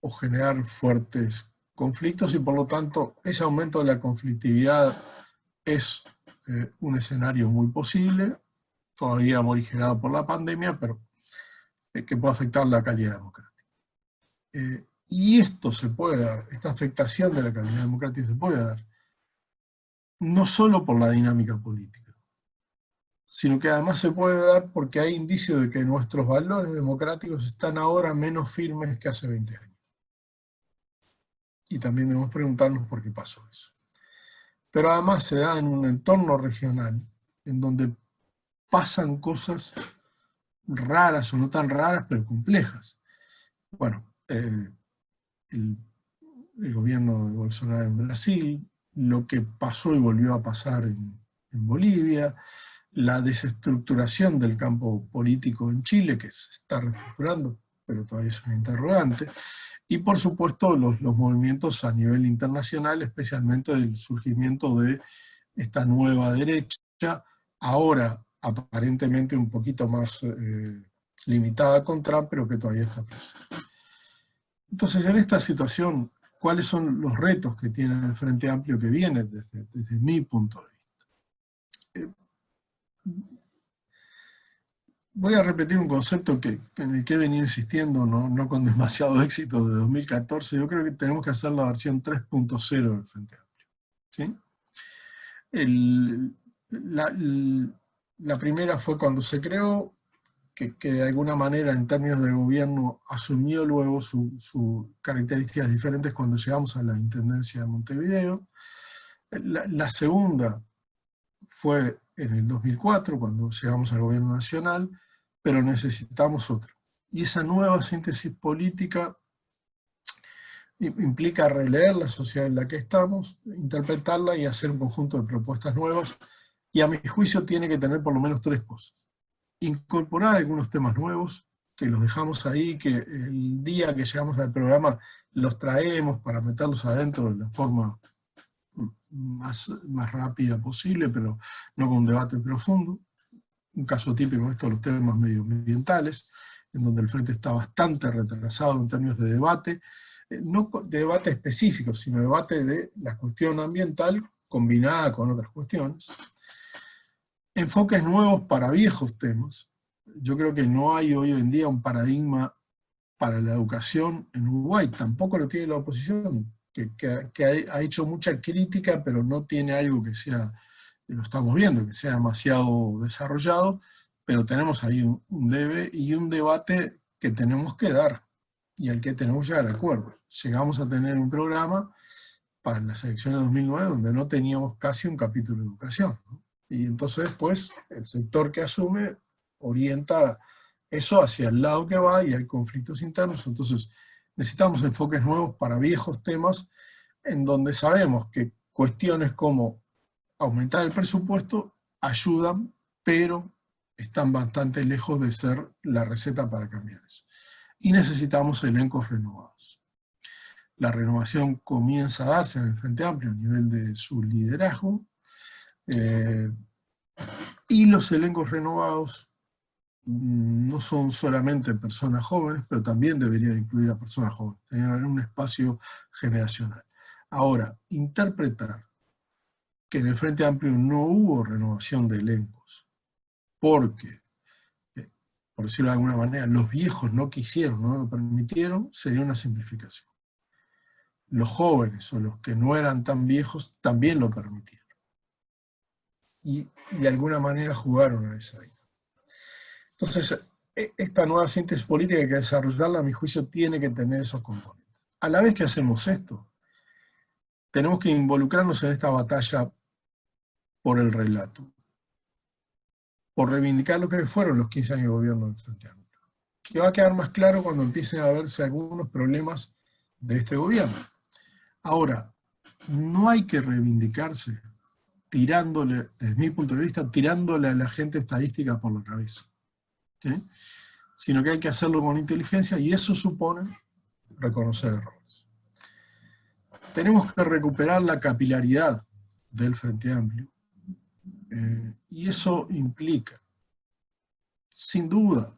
o generar fuertes conflictos, y por lo tanto ese aumento de la conflictividad es un escenario muy posible, todavía morigerado por la pandemia, pero que puede afectar la calidad democrática. Y esto se puede dar, esta afectación de la calidad democrática se puede dar, no solo por la dinámica política, sino que además se puede dar porque hay indicios de que nuestros valores democráticos están ahora menos firmes que hace 20 años. Y también debemos preguntarnos por qué pasó eso. Pero además se da en un entorno regional en donde pasan cosas raras o no tan raras, pero complejas. Bueno, el gobierno de Bolsonaro en Brasil, lo que pasó y volvió a pasar en Bolivia, la desestructuración del campo político en Chile, que se está reestructurando, pero todavía es una interrogante, y por supuesto los movimientos a nivel internacional, especialmente el surgimiento de esta nueva derecha, ahora aparentemente un poquito más limitada con Trump, pero que todavía está presente. Entonces, en esta situación, ¿cuáles son los retos que tiene el Frente Amplio que viene desde mi punto de vista? Voy a repetir un concepto en el que he venido insistiendo, no con demasiado éxito, de 2014. Yo creo que tenemos que hacer la versión 3.0 del Frente Amplio, ¿sí? La primera fue cuando se creó, que de alguna manera en términos de gobierno asumió luego sus características diferentes cuando llegamos a la Intendencia de Montevideo. La segunda fue en el 2004, cuando llegamos al gobierno nacional, pero necesitamos otra. Y esa nueva síntesis política implica releer la sociedad en la que estamos, interpretarla y hacer un conjunto de propuestas nuevas, y a mi juicio tiene que tener por lo menos 3 cosas. Incorporar algunos temas nuevos, que los dejamos ahí, que el día que llegamos al programa los traemos para meterlos adentro de la forma más rápida posible, pero no con un debate profundo. Un caso típico de esto, los temas medioambientales, en donde el Frente está bastante retrasado en términos de debate, no de debate específico, sino debate de la cuestión ambiental combinada con otras cuestiones. Enfoques nuevos para viejos temas. Yo creo que no hay hoy en día un paradigma para la educación en Uruguay, tampoco lo tiene la oposición, que ha hecho mucha crítica, pero no tiene algo que sea, lo estamos viendo, que sea demasiado desarrollado, pero tenemos ahí un debe y un debate que tenemos que dar, y al que tenemos que llegar a acuerdo. Llegamos a tener un programa para las elecciones de 2009 donde no teníamos casi un capítulo de educación, ¿no? Y entonces después el sector que asume orienta eso hacia el lado que va y hay conflictos internos. Entonces necesitamos enfoques nuevos para viejos temas en donde sabemos que cuestiones como aumentar el presupuesto ayudan, pero están bastante lejos de ser la receta para cambiar eso. Y necesitamos elencos renovados. La renovación comienza a darse en el Frente Amplio a nivel de su liderazgo, y los elencos renovados no son solamente personas jóvenes, pero también deberían incluir a personas jóvenes, debería haber un espacio generacional. Ahora, interpretar que en el Frente Amplio no hubo renovación de elencos, porque, por decirlo de alguna manera, los viejos no quisieron, no lo permitieron, sería una simplificación. Los jóvenes o los que no eran tan viejos también lo permitieron. Y de alguna manera jugaron a esa idea. Entonces, esta nueva síntesis política hay que desarrollarla, a mi juicio, tiene que tener esos componentes. A la vez que hacemos esto, tenemos que involucrarnos en esta batalla por el relato, por reivindicar lo que fueron los 15 años de gobierno del Frente Amplio, que va a quedar más claro cuando empiecen a verse algunos problemas de este gobierno. Ahora, no hay que reivindicarse tirándole, desde mi punto de vista, tirándole a la gente estadística por la cabeza, ¿sí? Sino que hay que hacerlo con inteligencia, y eso supone reconocer errores. Tenemos que recuperar la capilaridad del Frente Amplio, y eso implica, sin duda,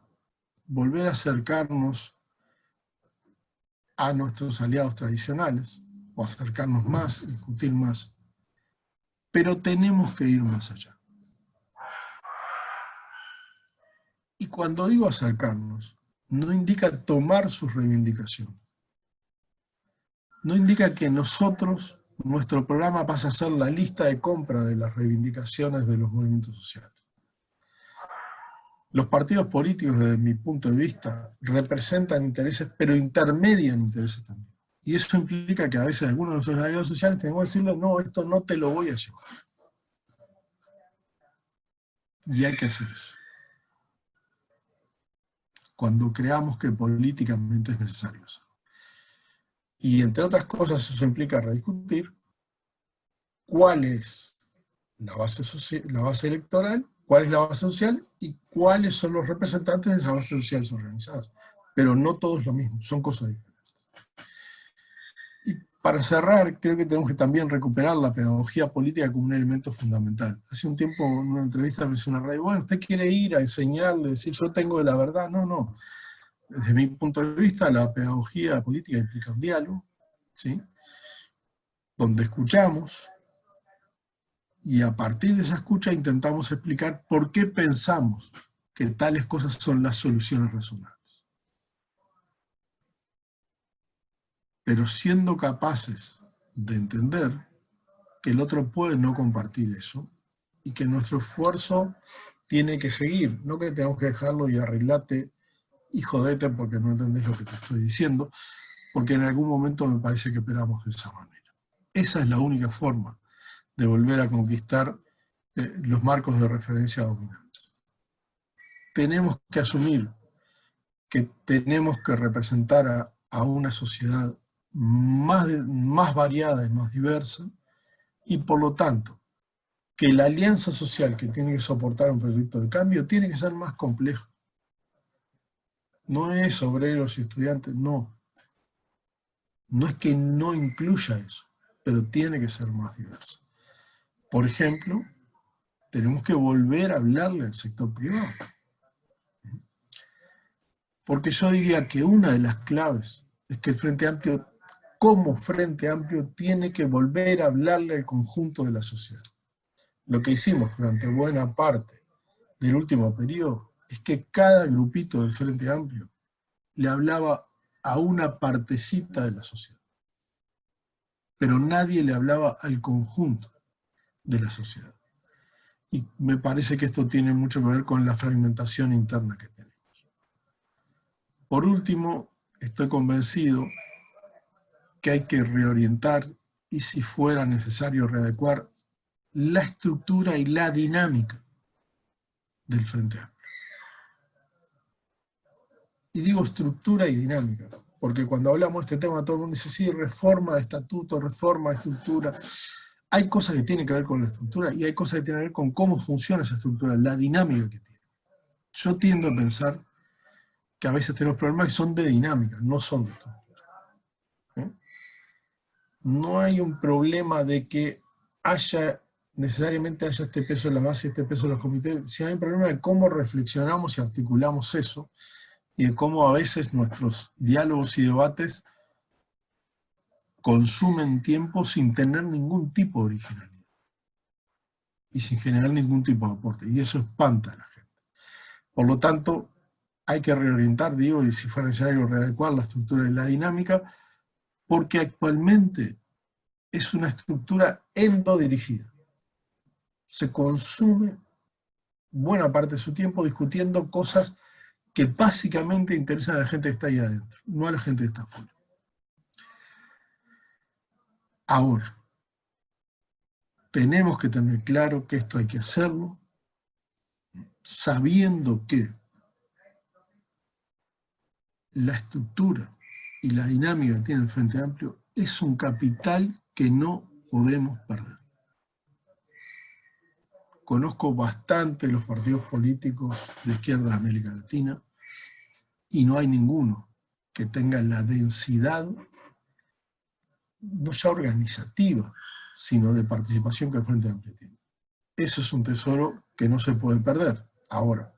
volver a acercarnos a nuestros aliados tradicionales, o acercarnos más, discutir más, pero tenemos que ir más allá. Y cuando digo acercarnos, no indica tomar sus reivindicaciones. No indica que nosotros, nuestro programa pasa a ser la lista de compra de las reivindicaciones de los movimientos sociales. Los partidos políticos, desde mi punto de vista, representan intereses, pero intermedian intereses también. Y eso implica que a veces algunos de nuestros aliados sociales tenemos que decirle, no, esto no te lo voy a llevar. Y hay que hacer eso. Cuando creamos que políticamente es necesario hacerlo. Y entre otras cosas eso implica rediscutir cuál es la base electoral, cuál es la base social y cuáles son los representantes de esa base social organizadas. Pero no todo es lo mismo, son cosas diferentes. Y para cerrar, creo que tenemos que también recuperar la pedagogía política como un elemento fundamental. Hace un tiempo en una entrevista me hizo una radio, bueno, ¿usted quiere ir a enseñarle, decir yo tengo la verdad? No, no. Desde mi punto de vista, la pedagogía política implica un diálogo, ¿sí? Donde escuchamos, y a partir de esa escucha intentamos explicar por qué pensamos que tales cosas son las soluciones razonables. Pero siendo capaces de entender que el otro puede no compartir eso, y que nuestro esfuerzo tiene que seguir, no que tengamos que dejarlo y arreglate y jodete porque no entendés lo que te estoy diciendo, porque en algún momento me parece que operamos de esa manera. Esa es la única forma de volver a conquistar los marcos de referencia dominantes. Tenemos que asumir que tenemos que representar a una sociedad más variada y más diversa, y por lo tanto, que la alianza social que tiene que soportar un proyecto de cambio tiene que ser más compleja. No es obreros y estudiantes, no. No es que no incluya eso, pero tiene que ser más diversa. Por ejemplo, tenemos que volver a hablarle al sector privado. Porque yo diría que una de las claves es que el Frente Amplio, como Frente Amplio, tiene que volver a hablarle al conjunto de la sociedad. Lo que hicimos durante buena parte del último periodo es que cada grupito del Frente Amplio le hablaba a una partecita de la sociedad. Pero nadie le hablaba al conjunto de la sociedad. Y me parece que esto tiene mucho que ver con la fragmentación interna que tenemos. Por último, estoy convencido que hay que reorientar y, si fuera necesario, readecuar la estructura y la dinámica del Frente Amplio. Y digo estructura y dinámica, porque cuando hablamos de este tema todo el mundo dice, sí, reforma de estatuto, reforma de estructura. Hay cosas que tienen que ver con la estructura y hay cosas que tienen que ver con cómo funciona esa estructura, la dinámica que tiene. Yo tiendo a pensar que a veces tenemos problemas que son de dinámica, no son de estructura. No hay un problema de que necesariamente haya este peso en la base y este peso en los comités, sino hay un problema de cómo reflexionamos y articulamos eso, y de cómo a veces nuestros diálogos y debates consumen tiempo sin tener ningún tipo de originalidad y sin generar ningún tipo de aporte, y eso espanta a la gente. Por lo tanto, hay que reorientar, digo, y si fuera necesario readecuar la estructura y la dinámica, porque actualmente es una estructura endodirigida. Se consume buena parte de su tiempo discutiendo cosas que básicamente interesan a la gente que está ahí adentro, no a la gente que está afuera. Ahora, tenemos que tener claro que esto hay que hacerlo, sabiendo que la estructura y la dinámica que tiene el Frente Amplio es un capital que no podemos perder. Conozco bastante los partidos políticos de izquierda de América Latina y no hay ninguno que tenga la densidad, no ya organizativa, sino de participación que el Frente Amplio tiene. Eso es un tesoro que no se puede perder. Ahora,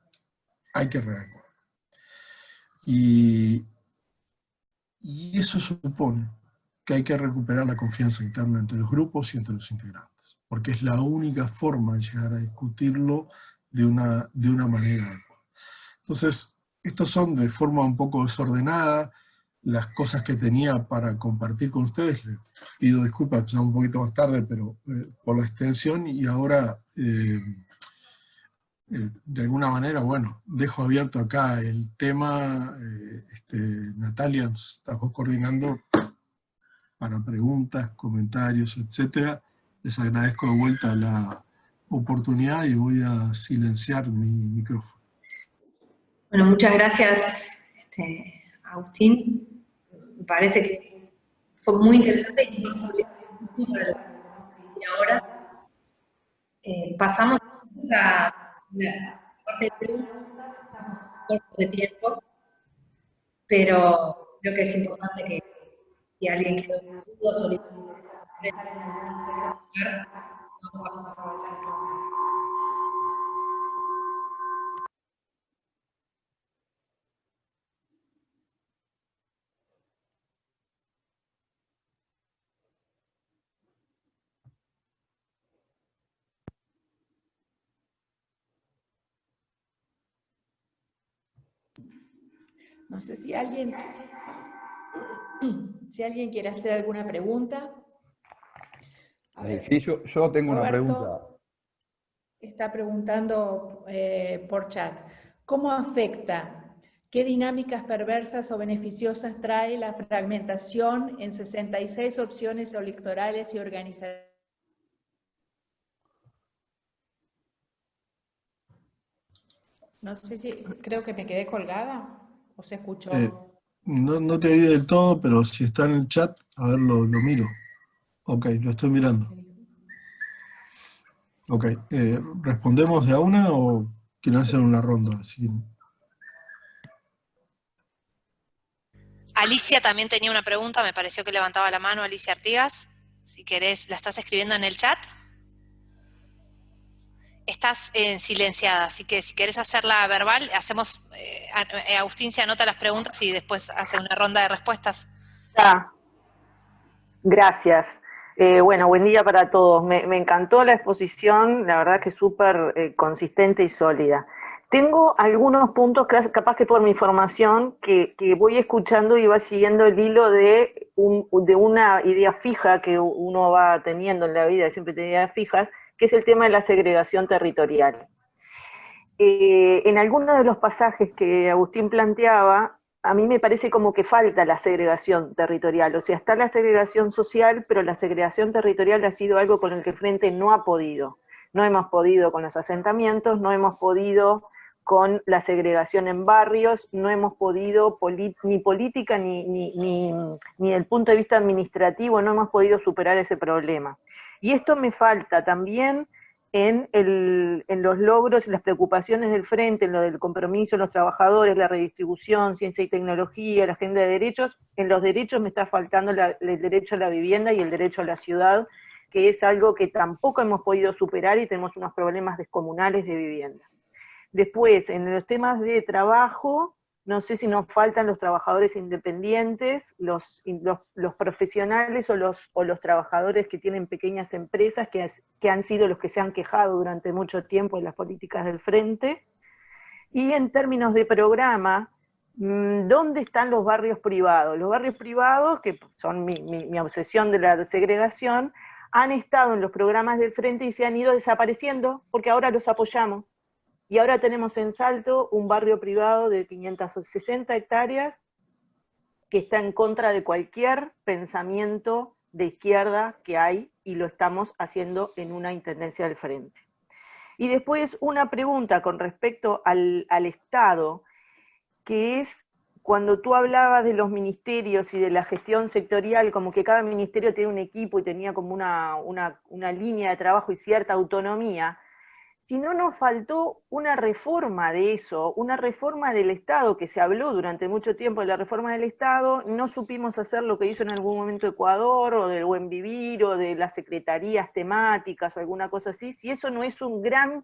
hay que readecuar. Y eso supone que hay que recuperar la confianza interna entre los grupos y entre los integrantes, porque es la única forma de llegar a discutirlo de una manera adecuada. Entonces, estos son de forma un poco desordenada las cosas que tenía para compartir con ustedes. Les pido disculpas, empezamos un poquito más tarde, pero por la extensión, y ahora de alguna manera, bueno, dejo abierto acá el tema. Natalia, nos estamos coordinando para preguntas, comentarios, etc. Les agradezco de vuelta la oportunidad y voy a silenciar mi micrófono. Bueno, muchas gracias, Agustín. Me parece que fue muy interesante y ahora pasamos a la parte de preguntas, estamos cortos de tiempo, pero creo que es importante que si alguien quedó con dudas o le vamos a aprovechar. No sé si alguien quiere hacer alguna pregunta. A ver, sí, yo tengo una pregunta. Está preguntando por chat. ¿Cómo afecta, qué dinámicas perversas o beneficiosas trae la fragmentación en 66 opciones electorales y organizaciones? No sé si, creo que me quedé colgada. ¿O se escuchó? No te oí del todo, pero si está en el chat, a ver, lo miro. Ok, lo estoy mirando. Ok, ¿respondemos de a una o quieren hacer una ronda? Así. Alicia también tenía una pregunta, me pareció que levantaba la mano, Alicia Artigas. Si querés, la estás escribiendo en el chat. Estás silenciada, así que si querés hacerla verbal, hacemos, Agustín se anota las preguntas y después hace una ronda de respuestas. Gracias. Bueno, buen día para todos. Me encantó la exposición, la verdad que súper consistente y sólida. Tengo algunos puntos, capaz que por mi formación, que voy escuchando y va siguiendo el hilo de una idea fija que uno va teniendo en la vida, siempre tiene ideas fijas, que es el tema de la segregación territorial. En algunos de los pasajes que Agustín planteaba, a mí me parece como que falta la segregación territorial, o sea, está la segregación social, pero la segregación territorial ha sido algo con el que el Frente no ha podido. No hemos podido con los asentamientos, no hemos podido con la segregación en barrios, no hemos podido ni política ni desde el punto de vista administrativo, no hemos podido superar ese problema. Y esto me falta también en los logros y las preocupaciones del Frente, en lo del compromiso de los trabajadores, la redistribución, ciencia y tecnología, la agenda de derechos. En los derechos me está faltando el derecho a la vivienda y el derecho a la ciudad, que es algo que tampoco hemos podido superar y tenemos unos problemas descomunales de vivienda. Después, en los temas de trabajo, no sé si nos faltan los trabajadores independientes, los profesionales o los trabajadores que tienen pequeñas empresas que han sido los que se han quejado durante mucho tiempo de las políticas del Frente. Y en términos de programa, ¿dónde están los barrios privados? Los barrios privados, que son mi obsesión de la segregación, han estado en los programas del Frente y se han ido desapareciendo porque ahora los apoyamos. Y ahora tenemos en Salto un barrio privado de 560 hectáreas que está en contra de cualquier pensamiento de izquierda que hay, y lo estamos haciendo en una intendencia del Frente. Y después una pregunta con respecto al Estado, que es cuando tú hablabas de los ministerios y de la gestión sectorial, como que cada ministerio tiene un equipo y tenía como una línea de trabajo y cierta autonomía. si no nos faltó una reforma de eso, una reforma del Estado, que se habló durante mucho tiempo de la reforma del Estado, no supimos hacer lo que hizo en algún momento Ecuador, o del buen vivir, o de las secretarías temáticas, o alguna cosa así, si eso no es una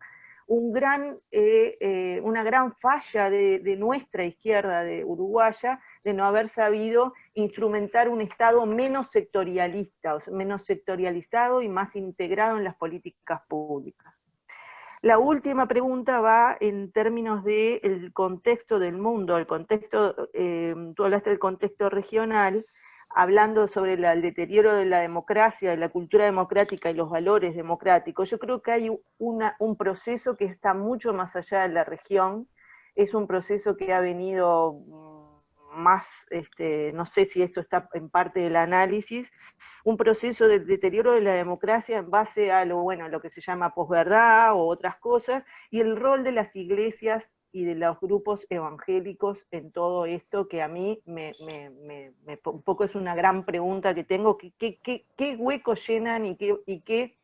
gran falla de nuestra izquierda de uruguaya, de no haber sabido instrumentar un Estado menos sectorialista, o sea, menos sectorializado y más integrado en las políticas públicas. La última pregunta va en términos del contexto del mundo, el contexto, tú hablaste del contexto regional, hablando sobre el deterioro de la democracia, de la cultura democrática y los valores democráticos. Yo creo que hay un proceso que está mucho más allá de la región, es un proceso que ha venido más, no sé si esto está en parte del análisis, un proceso de deterioro de la democracia en base a lo que se llama posverdad o otras cosas, y el rol de las iglesias y de los grupos evangélicos en todo esto, que a mí un poco es una gran pregunta que tengo, ¿qué huecos llenan y qué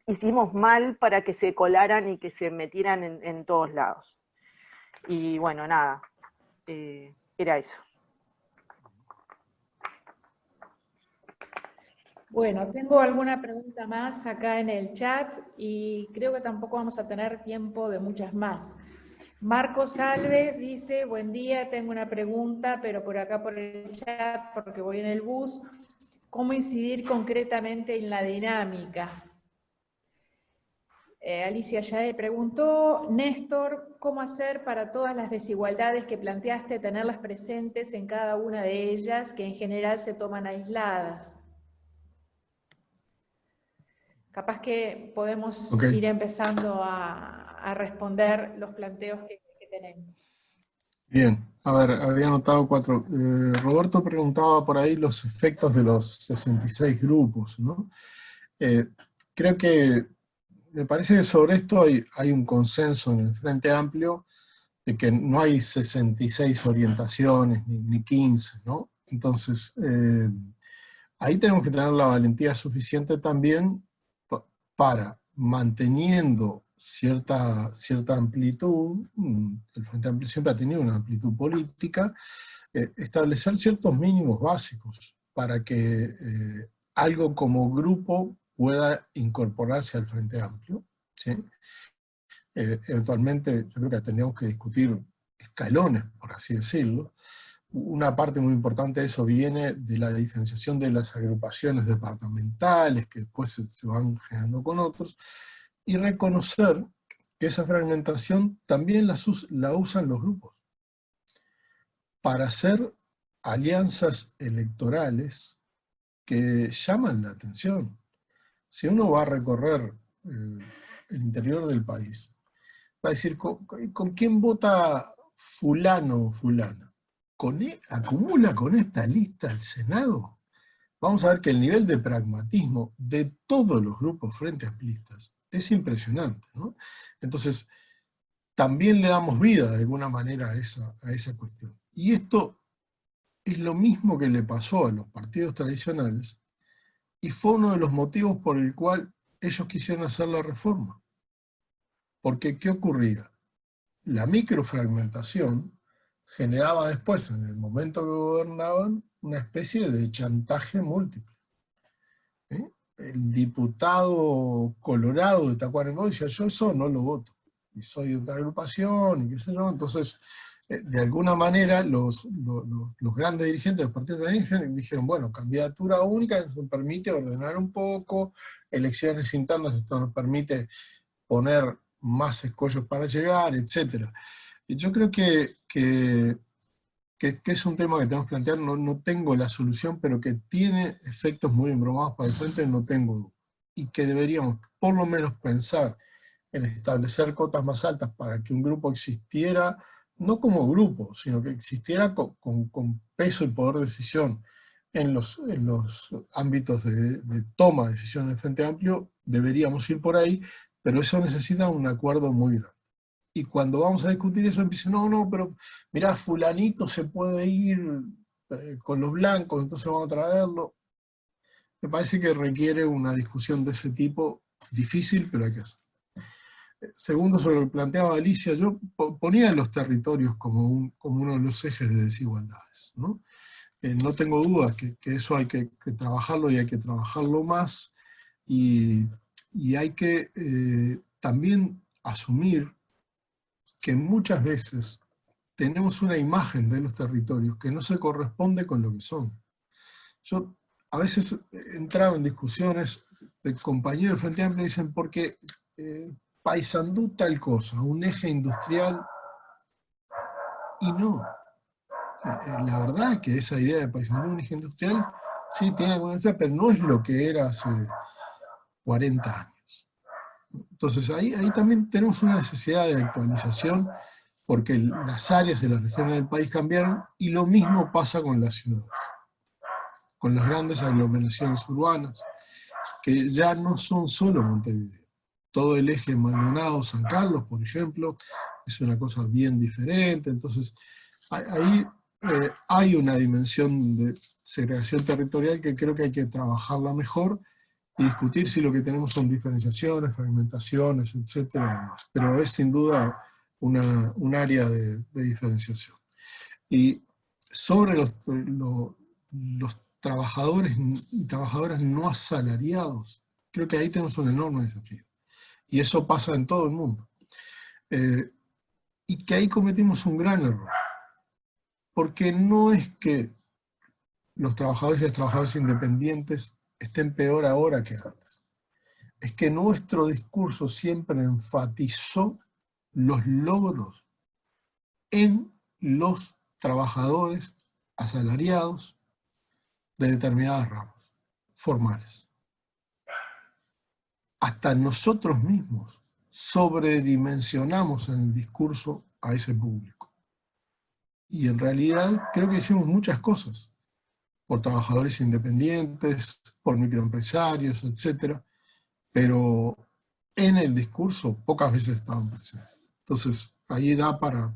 hicimos mal para que se colaran y que se metieran en todos lados? Y bueno, nada, era eso. Bueno, tengo alguna pregunta más acá en el chat y creo que tampoco vamos a tener tiempo de muchas más. Marcos Alves dice, buen día, tengo una pregunta, pero por acá por el chat, porque voy en el bus. ¿Cómo incidir concretamente en la dinámica? Alicia Yae preguntó, Néstor, ¿cómo hacer para todas las desigualdades que planteaste, tenerlas presentes en cada una de ellas, que en general se toman aisladas? Capaz que podemos ir empezando a responder los planteos que tenemos. Bien, a ver, había anotado 4. Roberto preguntaba por ahí los efectos de los 66 grupos, ¿no? Creo que, me parece que sobre esto hay un consenso en el Frente Amplio, de que no hay 66 orientaciones, ni 15, ¿no? Entonces, ahí tenemos que tener la valentía suficiente también para, manteniendo cierta amplitud, el Frente Amplio siempre ha tenido una amplitud política, establecer ciertos mínimos básicos para que algo como grupo pueda incorporarse al Frente Amplio, ¿sí? Eventualmente yo creo que tendríamos que discutir escalones, por así decirlo. Una parte muy importante de eso viene de la diferenciación de las agrupaciones departamentales, que después se van generando con otros, y reconocer que esa fragmentación también la usan los grupos para hacer alianzas electorales que llaman la atención. Si uno va a recorrer el interior del país, va a decir, ¿con quién vota fulano o fulana? ¿Acumula con esta lista el Senado? Vamos a ver que el nivel de pragmatismo de todos los grupos frente amplistas es impresionante, ¿no? Entonces, también le damos vida de alguna manera a esa cuestión. Y esto es lo mismo que le pasó a los partidos tradicionales, y fue uno de los motivos por el cual ellos quisieron hacer la reforma. Porque, ¿qué ocurría? La microfragmentación generaba después, en el momento que gobernaban, una especie de chantaje múltiple. El diputado colorado de Tacuarembó decía, yo eso no lo voto, y soy de otra agrupación, y qué sé yo. Entonces, de alguna manera, los grandes dirigentes del partido dijeron, bueno, candidatura única, eso nos permite ordenar un poco, elecciones internas, esto nos permite poner más escollos para llegar, etc. Y yo creo que es un tema que tenemos que plantear, no tengo la solución, pero que tiene efectos muy embromados para el frente, no tengo duda. Y que deberíamos por lo menos pensar en establecer cotas más altas para que un grupo existiera, no como grupo, sino que existiera con peso y poder de decisión en los ámbitos de toma de decisión del Frente Amplio. Deberíamos ir por ahí, pero eso necesita un acuerdo muy grande. Y cuando vamos a discutir eso, empiezan, no, pero mirá, fulanito se puede ir con los blancos, entonces vamos a traerlo. Me parece que requiere una discusión de ese tipo, difícil, pero hay que hacer. Segundo, sobre lo que planteaba Alicia, yo ponía los territorios como uno de los ejes de desigualdades, ¿no? No tengo duda que eso hay que trabajarlo y hay que trabajarlo más, y hay que también asumir que muchas veces tenemos una imagen de los territorios que no se corresponde con lo que son. Yo a veces he entrado en discusiones de compañeros del Frente Amplio y dicen, porque Paysandú tal cosa, un eje industrial, y no. La verdad es que esa idea de Paysandú, un eje industrial, sí tiene alguna influencia, pero no es lo que era hace 40 años. Entonces ahí también tenemos una necesidad de actualización, porque las áreas y las regiones del país cambiaron, y lo mismo pasa con las ciudades, con las grandes aglomeraciones urbanas, que ya no son solo Montevideo. Todo el eje Maldonado-San Carlos, por ejemplo, es una cosa bien diferente. Entonces, ahí hay una dimensión de segregación territorial que creo que hay que trabajarla mejor y discutir si lo que tenemos son diferenciaciones, fragmentaciones, etcétera. Pero es sin duda un área de diferenciación. Y sobre los trabajadores y trabajadoras no asalariados, creo que ahí tenemos un enorme desafío. Y eso pasa en todo el mundo. Y que ahí cometimos un gran error. Porque no es que los trabajadores y las trabajadoras independientes estén peor ahora que antes. Es que nuestro discurso siempre enfatizó los logros en los trabajadores asalariados de determinadas ramas formales. Hasta nosotros mismos sobredimensionamos en el discurso a ese público. Y en realidad creo que hicimos muchas cosas por trabajadores independientes, por microempresarios, etc. Pero en el discurso pocas veces estaban presentes. Entonces ahí da para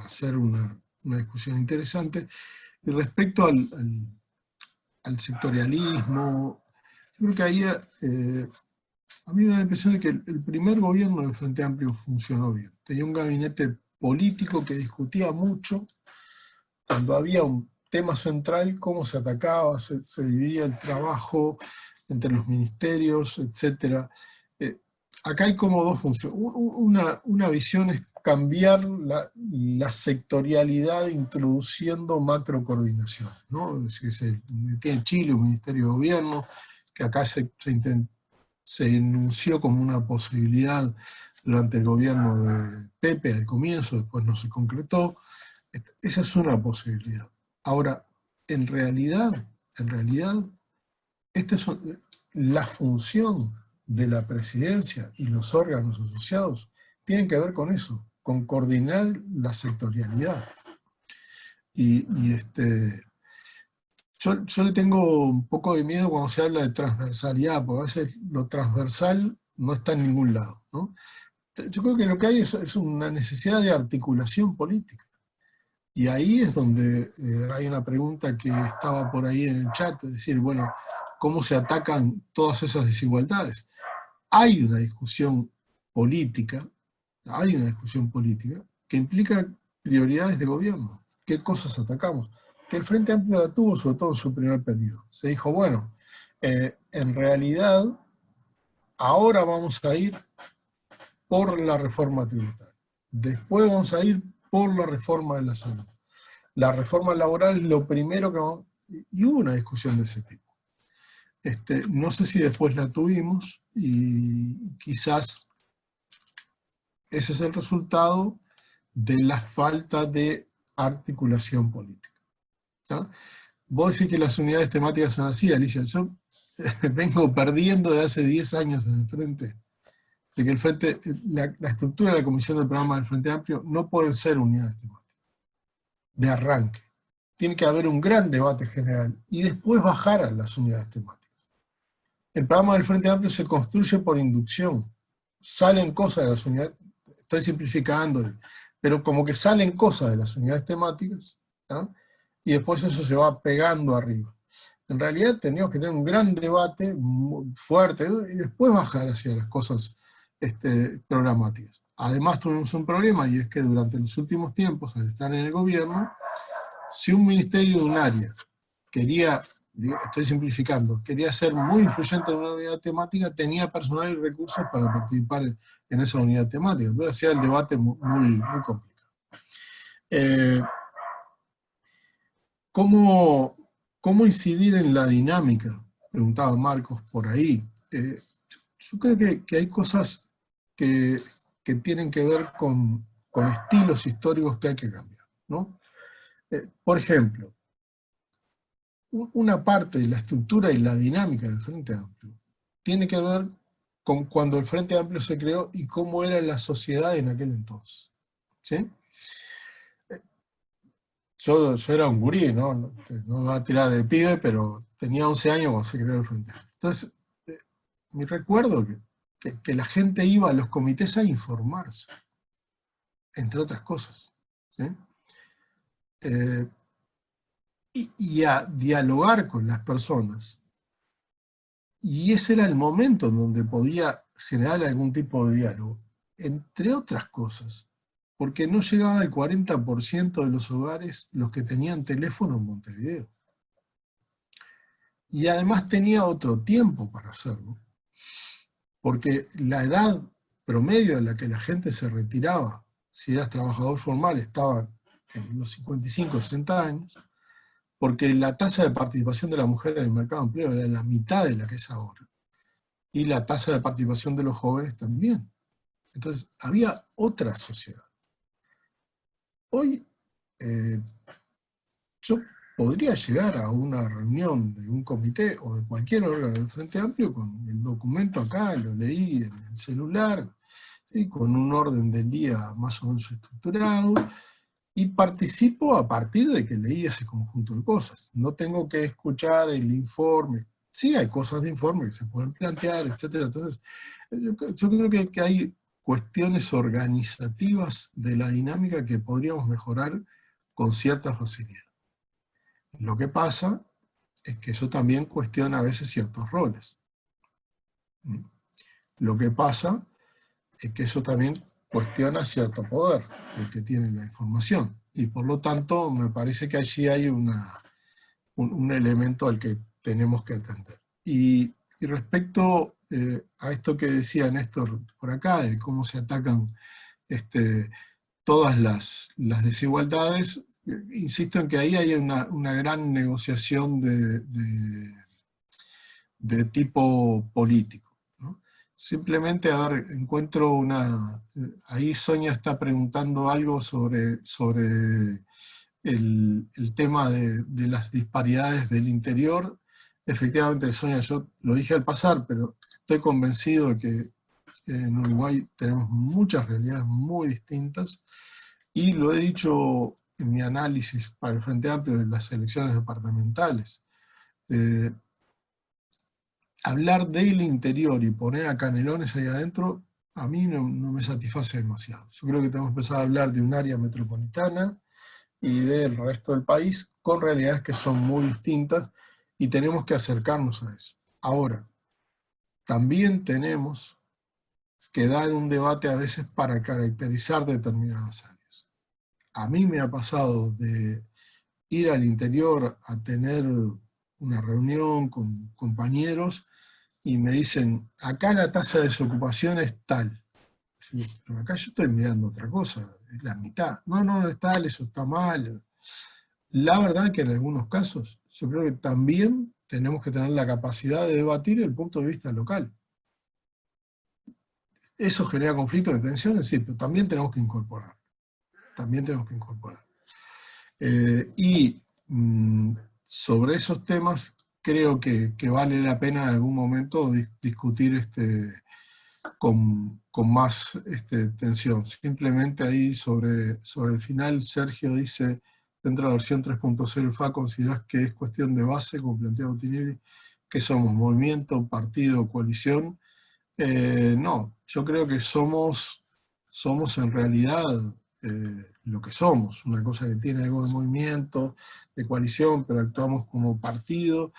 hacer una discusión interesante. Y respecto al sectorialismo, yo creo que ahí a mí me da la impresión de que el primer gobierno del Frente Amplio funcionó bien. Tenía un gabinete político que discutía mucho, cuando había un tema central, cómo se atacaba, se dividía el trabajo entre los ministerios, etc. Acá hay como dos funciones. Una visión es cambiar la sectorialidad introduciendo macrocoordinación, ¿no? Se metía en Chile un ministerio de gobierno, que acá se enunció como una posibilidad durante el gobierno de Pepe al comienzo, después no se concretó. Esa es una posibilidad. Ahora, en realidad, esta es la función de la presidencia y los órganos asociados tienen que ver con eso, con coordinar la sectorialidad. Yo le tengo un poco de miedo cuando se habla de transversalidad, porque a veces lo transversal no está en ningún lado, ¿no? Yo creo que lo que hay es una necesidad de articulación política. Y ahí es donde hay una pregunta que estaba por ahí en el chat, es decir, bueno, ¿cómo se atacan todas esas desigualdades? Hay una discusión política que implica prioridades de gobierno. ¿Qué cosas atacamos? Que el Frente Amplio la tuvo, sobre todo en su primer periodo. Se dijo, bueno, en realidad, ahora vamos a ir por la reforma tributaria. Después vamos a ir por la reforma de la salud. La reforma laboral es lo primero que vamos... Y hubo una discusión de ese tipo. No sé si después la tuvimos, y quizás ese es el resultado de la falta de articulación política. ¿Sí? Vos decís que las unidades temáticas son así, Alicia. Yo vengo perdiendo de hace 10 años en el Frente, de que el Frente, la estructura de la Comisión del Programa del Frente Amplio no pueden ser unidades temáticas de arranque. Tiene que haber un gran debate general y después bajar a las unidades temáticas. El programa del Frente Amplio se construye por inducción. Salen cosas de las unidades, estoy simplificando, pero como que salen cosas de las unidades temáticas, ¿no? Y después eso se va pegando arriba. En realidad teníamos que tener un gran debate muy fuerte y después bajar hacia las cosas programáticas. Además tuvimos un problema, y es que durante los últimos tiempos, al estar en el gobierno, si un ministerio de un área quería, estoy simplificando, quería ser muy influyente en una unidad temática, tenía personal y recursos para participar en esa unidad temática. Entonces hacía el debate muy complicado. ¿Cómo incidir en la dinámica? Preguntaba Marcos por ahí. Yo creo que hay cosas que tienen que ver con estilos históricos que hay que cambiar, ¿no? Por ejemplo, una parte de la estructura y la dinámica del Frente Amplio tiene que ver con cuando el Frente Amplio se creó y cómo era la sociedad en aquel entonces, ¿sí? Yo era un gurí, ¿no? No me voy a tirar de pibe, pero tenía 11 años cuando se creó el Frente Amplio. Entonces, mi recuerdo que la gente iba a los comités a informarse, entre otras cosas, ¿sí? Y a dialogar con las personas. Y ese era el momento en donde podía generar algún tipo de diálogo, entre otras cosas, porque no llegaba al 40% de los hogares los que tenían teléfono en Montevideo. Y además tenía otro tiempo para hacerlo, porque la edad promedio a la que la gente se retiraba, si eras trabajador formal, estaba en los 55, 60 años, porque la tasa de participación de la mujer en el mercado de empleo era la mitad de la que es ahora. Y la tasa de participación de los jóvenes también. Entonces, había otra sociedad. Hoy, yo podría llegar a una reunión de un comité o de cualquier órgano del Frente Amplio con el documento acá, lo leí en el celular, ¿sí? Con un orden del día más o menos estructurado, y participo a partir de que leí ese conjunto de cosas. No tengo que escuchar el informe. Sí, hay cosas de informe que se pueden plantear, etc. Entonces, yo creo que hay cuestiones organizativas de la dinámica que podríamos mejorar con cierta facilidad. Lo que pasa es que eso también cuestiona a veces ciertos roles. Lo que pasa es que eso también cuestiona cierto poder, el que tiene la información. Y por lo tanto, me parece que allí hay un elemento al que tenemos que atender. Y respecto a esto que decía Néstor por acá, de cómo se atacan todas las desigualdades, insisto en que ahí hay una gran negociación de tipo político. Simplemente, a ver, encuentro ahí Sonia está preguntando algo sobre el tema de las disparidades del interior. Efectivamente, Sonia, yo lo dije al pasar, pero estoy convencido de que en Uruguay tenemos muchas realidades muy distintas, y lo he dicho en mi análisis para el Frente Amplio de las elecciones departamentales. Hablar del interior y poner a Canelones ahí adentro, a mí no me satisface demasiado. Yo creo que tenemos que empezar a hablar de un área metropolitana y del resto del país, con realidades que son muy distintas, y tenemos que acercarnos a eso. Ahora, también tenemos que dar un debate a veces para caracterizar determinadas áreas. A mí me ha pasado de ir al interior a tener una reunión con compañeros y me dicen, acá la tasa de desocupación es tal. Pero acá yo estoy mirando otra cosa, es la mitad. No es tal, eso está mal. La verdad que en algunos casos yo creo que también tenemos que tener la capacidad de debatir el punto de vista local. ¿Eso genera conflictos de tensiones? Sí, pero también tenemos que incorporar. También tenemos que incorporar. Sobre esos temas creo que vale la pena en algún momento discutir con más tensión. Simplemente ahí sobre el final Sergio dice, dentro de la versión 3.0 del FA, ¿considerás que es cuestión de base, como planteado Tinelli, que somos movimiento, partido, coalición? No, yo creo que somos en realidad lo que somos, una cosa que tiene algo de movimiento, de coalición, pero actuamos como partido.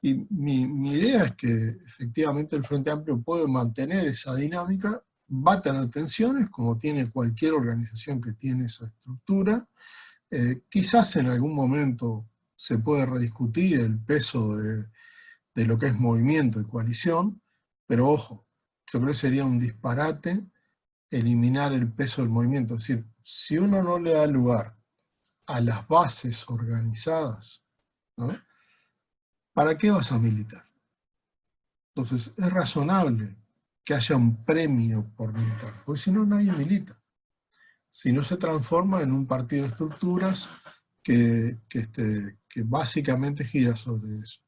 Y mi idea es que efectivamente el Frente Amplio puede mantener esa dinámica va a tener tensiones, como tiene cualquier organización que tiene esa estructura. Quizás en algún momento se puede rediscutir el peso de lo que es movimiento y coalición, pero ojo, yo creo que sería un disparate eliminar el peso del movimiento. Es decir, si uno no le da lugar a las bases organizadas, ¿no? ¿Para qué vas a militar? Entonces es razonable que haya un premio por militar, porque si no nadie milita. Si no se transforma en un partido de estructuras que básicamente gira sobre eso.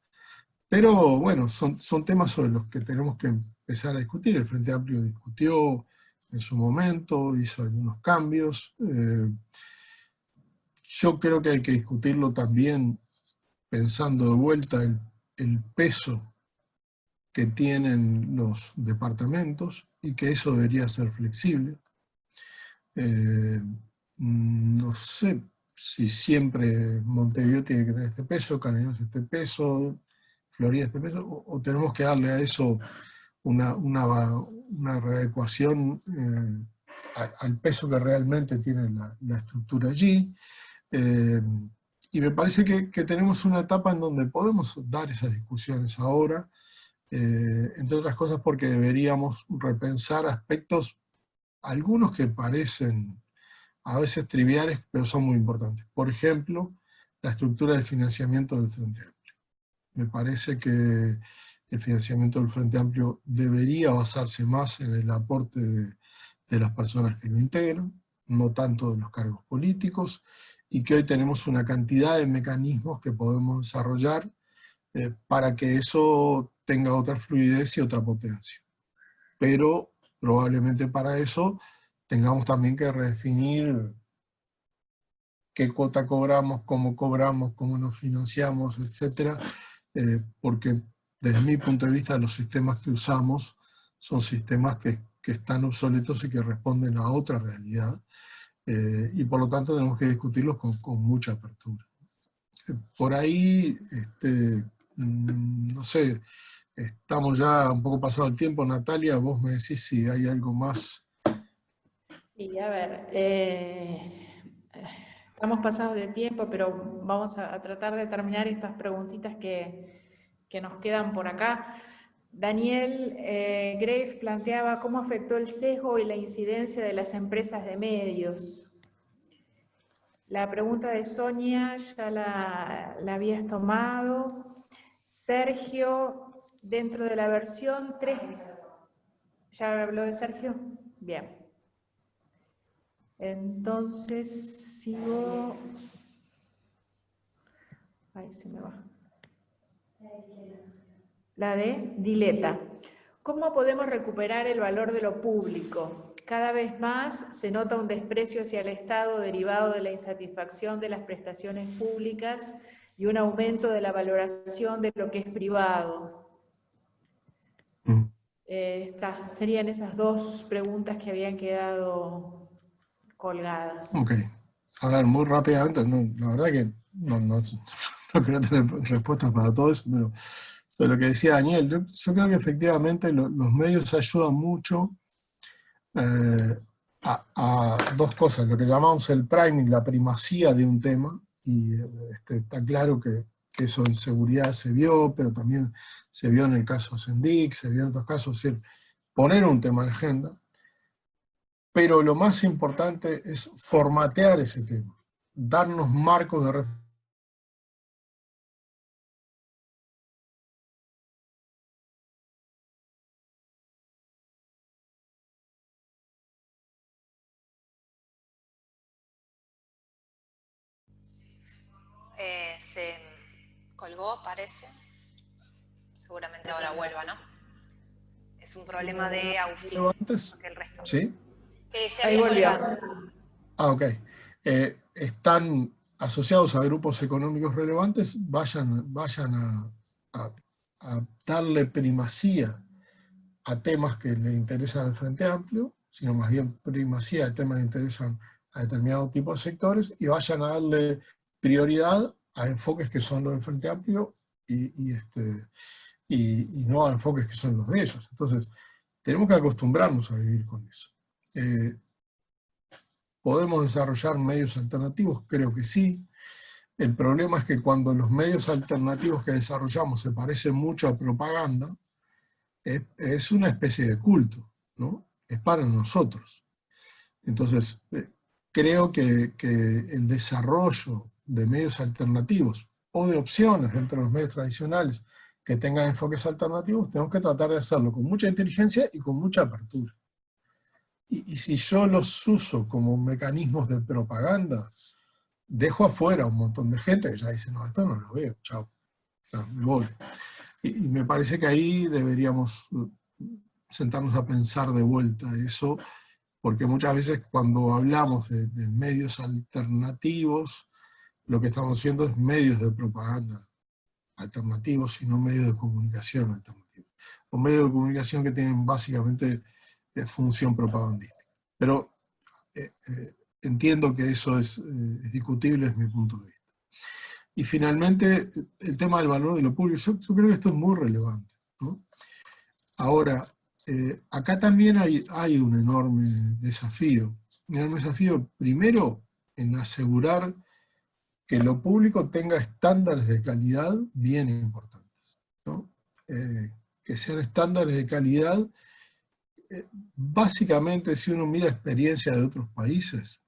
Pero bueno, son temas sobre los que tenemos que empezar a discutir. El Frente Amplio discutió en su momento, hizo algunos cambios. Yo creo que hay que discutirlo también pensando de vuelta el peso que tienen los departamentos y que eso debería ser flexible. No sé si siempre Montevideo tiene que tener este peso, Canelones este peso, Florida este peso, o tenemos que darle a eso una readecuación al peso que realmente tiene la estructura allí. Y me parece que tenemos una etapa en donde podemos dar esas discusiones ahora, entre otras cosas porque deberíamos repensar aspectos, algunos que parecen a veces triviales, pero son muy importantes. Por ejemplo, la estructura del financiamiento del Frente Amplio. Me parece que el financiamiento del Frente Amplio debería basarse más en el aporte de las personas que lo integran, no tanto de los cargos políticos, y que hoy tenemos una cantidad de mecanismos que podemos desarrollar para que eso tenga otra fluidez y otra potencia. Pero probablemente para eso tengamos también que redefinir qué cuota cobramos, cómo nos financiamos, etc. Porque desde mi punto de vista los sistemas que usamos son sistemas que están obsoletos y que responden a otra realidad. Y por lo tanto tenemos que discutirlos con mucha apertura. Por ahí, no sé, estamos ya un poco pasado el tiempo. Natalia, vos me decís si hay algo más. Sí, a ver, estamos pasados de tiempo, pero vamos a tratar de terminar estas preguntitas que nos quedan por acá. Daniel Graves planteaba cómo afectó el sesgo y la incidencia de las empresas de medios. La pregunta de Sonia ya la habías tomado. Sergio, dentro de la versión 3... ¿Ya habló de Sergio? Bien. Entonces, sigo... Ahí se me va. La de Dileta. ¿Cómo podemos recuperar el valor de lo público? Cada vez más se nota un desprecio hacia el Estado derivado de la insatisfacción de las prestaciones públicas y un aumento de la valoración de lo que es privado. Serían esas dos preguntas que habían quedado colgadas. Ok. A ver, muy rápidamente, la verdad que no quiero tener respuestas para todo eso, pero sobre lo que decía Daniel, yo creo que efectivamente los medios ayudan mucho a dos cosas, lo que llamamos el priming, la primacía de un tema, y está claro que eso en seguridad se vio, pero también se vio en el caso Sendik, se vio en otros casos, es decir, poner un tema en agenda, pero lo más importante es formatear ese tema, darnos marcos de referencia. Se colgó, parece. Seguramente ahora vuelva, ¿no? Es un problema de Agustín. Antes, el resto. ¿sí? Que se había colgado. Ok. Están asociados a grupos económicos relevantes, vayan a darle primacía a temas que le interesan al Frente Amplio, sino más bien primacía a temas que interesan a determinado tipo de sectores, y vayan a darle prioridad a enfoques que son los del Frente Amplio y no a enfoques que son los de ellos. Entonces, tenemos que acostumbrarnos a vivir con eso. ¿Podemos desarrollar medios alternativos? Creo que sí. El problema es que cuando los medios alternativos que desarrollamos se parecen mucho a propaganda, es una especie de culto, ¿no? Es para nosotros. Entonces, creo que el desarrollo de medios alternativos o de opciones dentro de los medios tradicionales que tengan enfoques alternativos, tenemos que tratar de hacerlo con mucha inteligencia y con mucha apertura. Y si yo los uso como mecanismos de propaganda, dejo afuera a un montón de gente que ya dice, no, esto no lo veo, chao, me voy. Y me parece que ahí deberíamos sentarnos a pensar de vuelta eso, porque muchas veces cuando hablamos de medios alternativos, lo que estamos haciendo es medios de propaganda alternativos y no medios de comunicación alternativos. O medios de comunicación que tienen básicamente función propagandística. Pero entiendo que eso es discutible desde mi punto de vista. Y finalmente, el tema del valor de lo público, yo creo que esto es muy relevante, ¿no? Ahora, acá también hay un enorme desafío. Un enorme desafío, primero, en asegurar que lo público tenga estándares de calidad bien importantes, ¿no? Que sean estándares de calidad. Básicamente, si uno mira experiencias de otros países,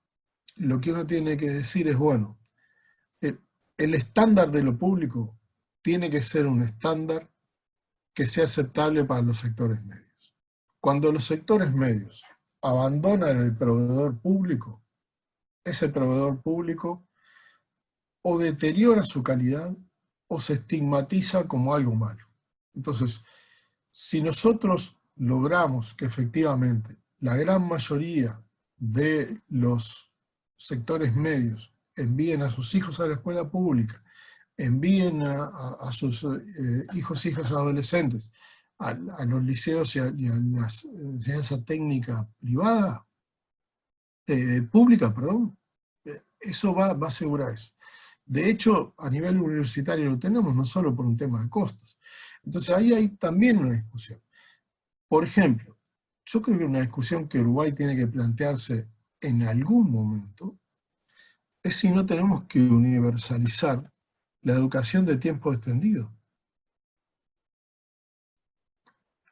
lo que uno tiene que decir es, bueno, el estándar de lo público tiene que ser un estándar que sea aceptable para los sectores medios. Cuando los sectores medios abandonan el proveedor público, ese proveedor público o deteriora su calidad o se estigmatiza como algo malo. Entonces, si nosotros logramos que efectivamente la gran mayoría de los sectores medios envíen a sus hijos a la escuela pública, envíen a sus hijos e hijas adolescentes a los liceos y a la enseñanza técnica privada, pública, perdón, eso va a asegurar eso. De hecho, a nivel universitario lo tenemos, no solo por un tema de costos. Entonces ahí hay también una discusión. Por ejemplo, yo creo que una discusión que Uruguay tiene que plantearse en algún momento es si no tenemos que universalizar la educación de tiempo extendido,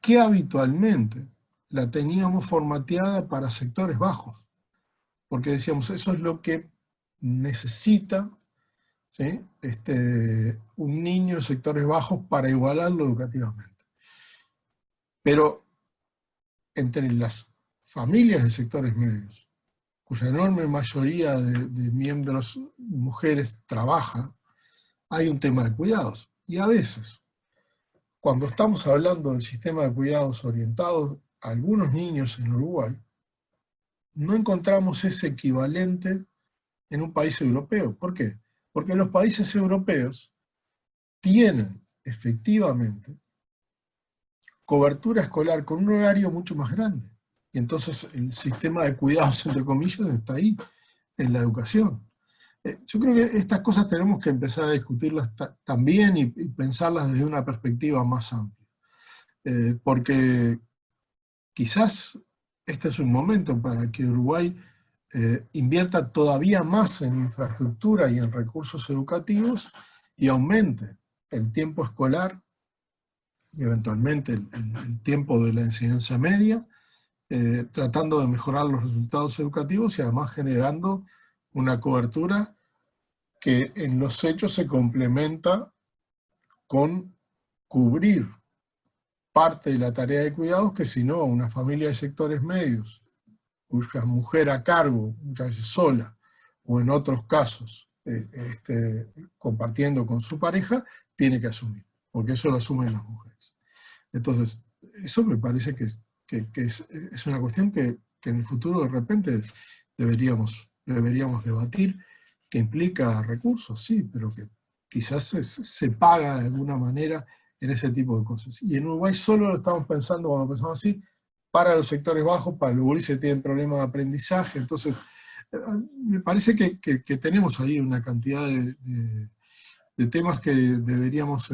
que habitualmente la teníamos formateada para sectores bajos, porque decíamos, eso es lo que necesita, ¿sí?, un niño de sectores bajos para igualarlo educativamente. Pero entre las familias de sectores medios, cuya enorme mayoría de miembros mujeres trabaja, hay un tema de cuidados. Y a veces, cuando estamos hablando del sistema de cuidados orientados a algunos niños en Uruguay, no encontramos ese equivalente en un país europeo. ¿Por qué? Porque los países europeos tienen efectivamente cobertura escolar con un horario mucho más grande. Y entonces el sistema de cuidados, entre comillas, está ahí, en la educación. Yo creo que estas cosas tenemos que empezar a discutirlas también y pensarlas desde una perspectiva más amplia. Porque quizás este es un momento para que Uruguay invierta todavía más en infraestructura y en recursos educativos y aumente el tiempo escolar y eventualmente el tiempo de la enseñanza media, tratando de mejorar los resultados educativos y además generando una cobertura que en los hechos se complementa con cubrir parte de la tarea de cuidados que si no, una familia de sectores medios, cuya mujer a cargo, muchas veces sola, o en otros casos compartiendo con su pareja, tiene que asumir, porque eso lo asumen las mujeres. Entonces, eso me parece que es una cuestión que en el futuro de repente deberíamos debatir, que implica recursos, sí, pero que quizás se paga de alguna manera en ese tipo de cosas. Y en Uruguay solo lo estamos pensando, cuando pensamos así, para los sectores bajos, para los gurises que tienen problemas de aprendizaje. Entonces, me parece que tenemos ahí una cantidad de temas que deberíamos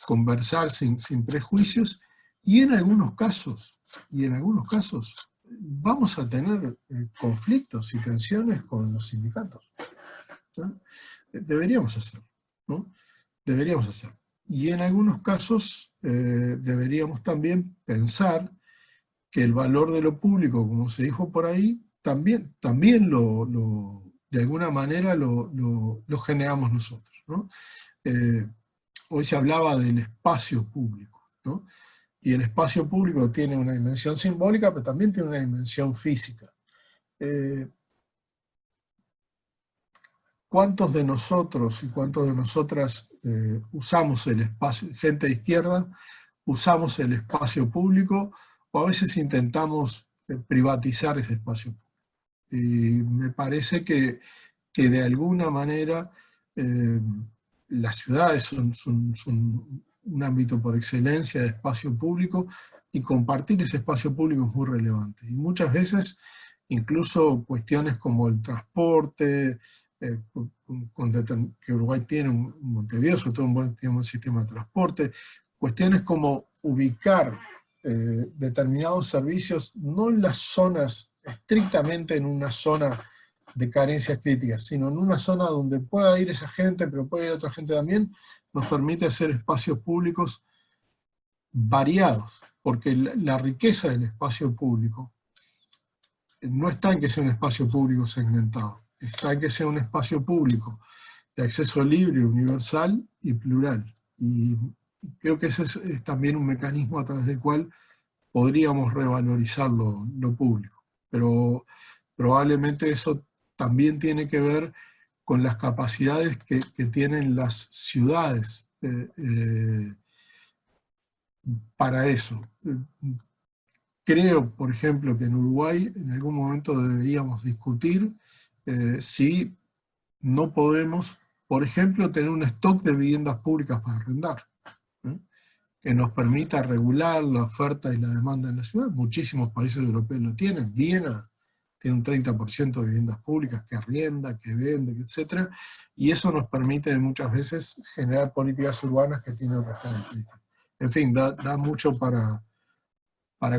conversar sin prejuicios Y en algunos casos, vamos a tener conflictos y tensiones con los sindicatos, ¿no? Deberíamos hacerlo, ¿no? Deberíamos hacerlo. Y en algunos casos deberíamos también pensar que el valor de lo público, como se dijo por ahí, también de alguna manera lo generamos nosotros, ¿no? Hoy se hablaba del espacio público, ¿no? Y el espacio público tiene una dimensión simbólica, pero también tiene una dimensión física. ¿Cuántos de nosotros y cuántos de nosotras usamos el espacio, gente de izquierda, usamos el espacio público, o a veces intentamos privatizar ese espacio público? Y me parece que de alguna manera las ciudades son un ámbito por excelencia de espacio público, y compartir ese espacio público es muy relevante. Y muchas veces, incluso cuestiones como el transporte, que Uruguay tiene, Montevideo sobre todo tiene un sistema de transporte, cuestiones como ubicar determinados servicios, no en las zonas, estrictamente en una zona de carencias críticas, sino en una zona donde pueda ir esa gente, pero puede ir otra gente también, nos permite hacer espacios públicos variados, porque la riqueza del espacio público no está en que sea un espacio público segmentado, está en que sea un espacio público de acceso libre, universal y plural. Y creo que ese es también un mecanismo a través del cual podríamos revalorizar lo público. Pero probablemente eso también tiene que ver con las capacidades que tienen las ciudades para eso. Creo, por ejemplo, que en Uruguay en algún momento deberíamos discutir si no podemos, por ejemplo, tener un stock de viviendas públicas para arrendar, ¿eh? Que nos permita regular la oferta y la demanda en la ciudad. Muchísimos países europeos lo tienen. Viena tiene un 30% de viviendas públicas que arrienda, que vende, etc. Y eso nos permite muchas veces generar políticas urbanas que tienen otras características. En fin, da mucho para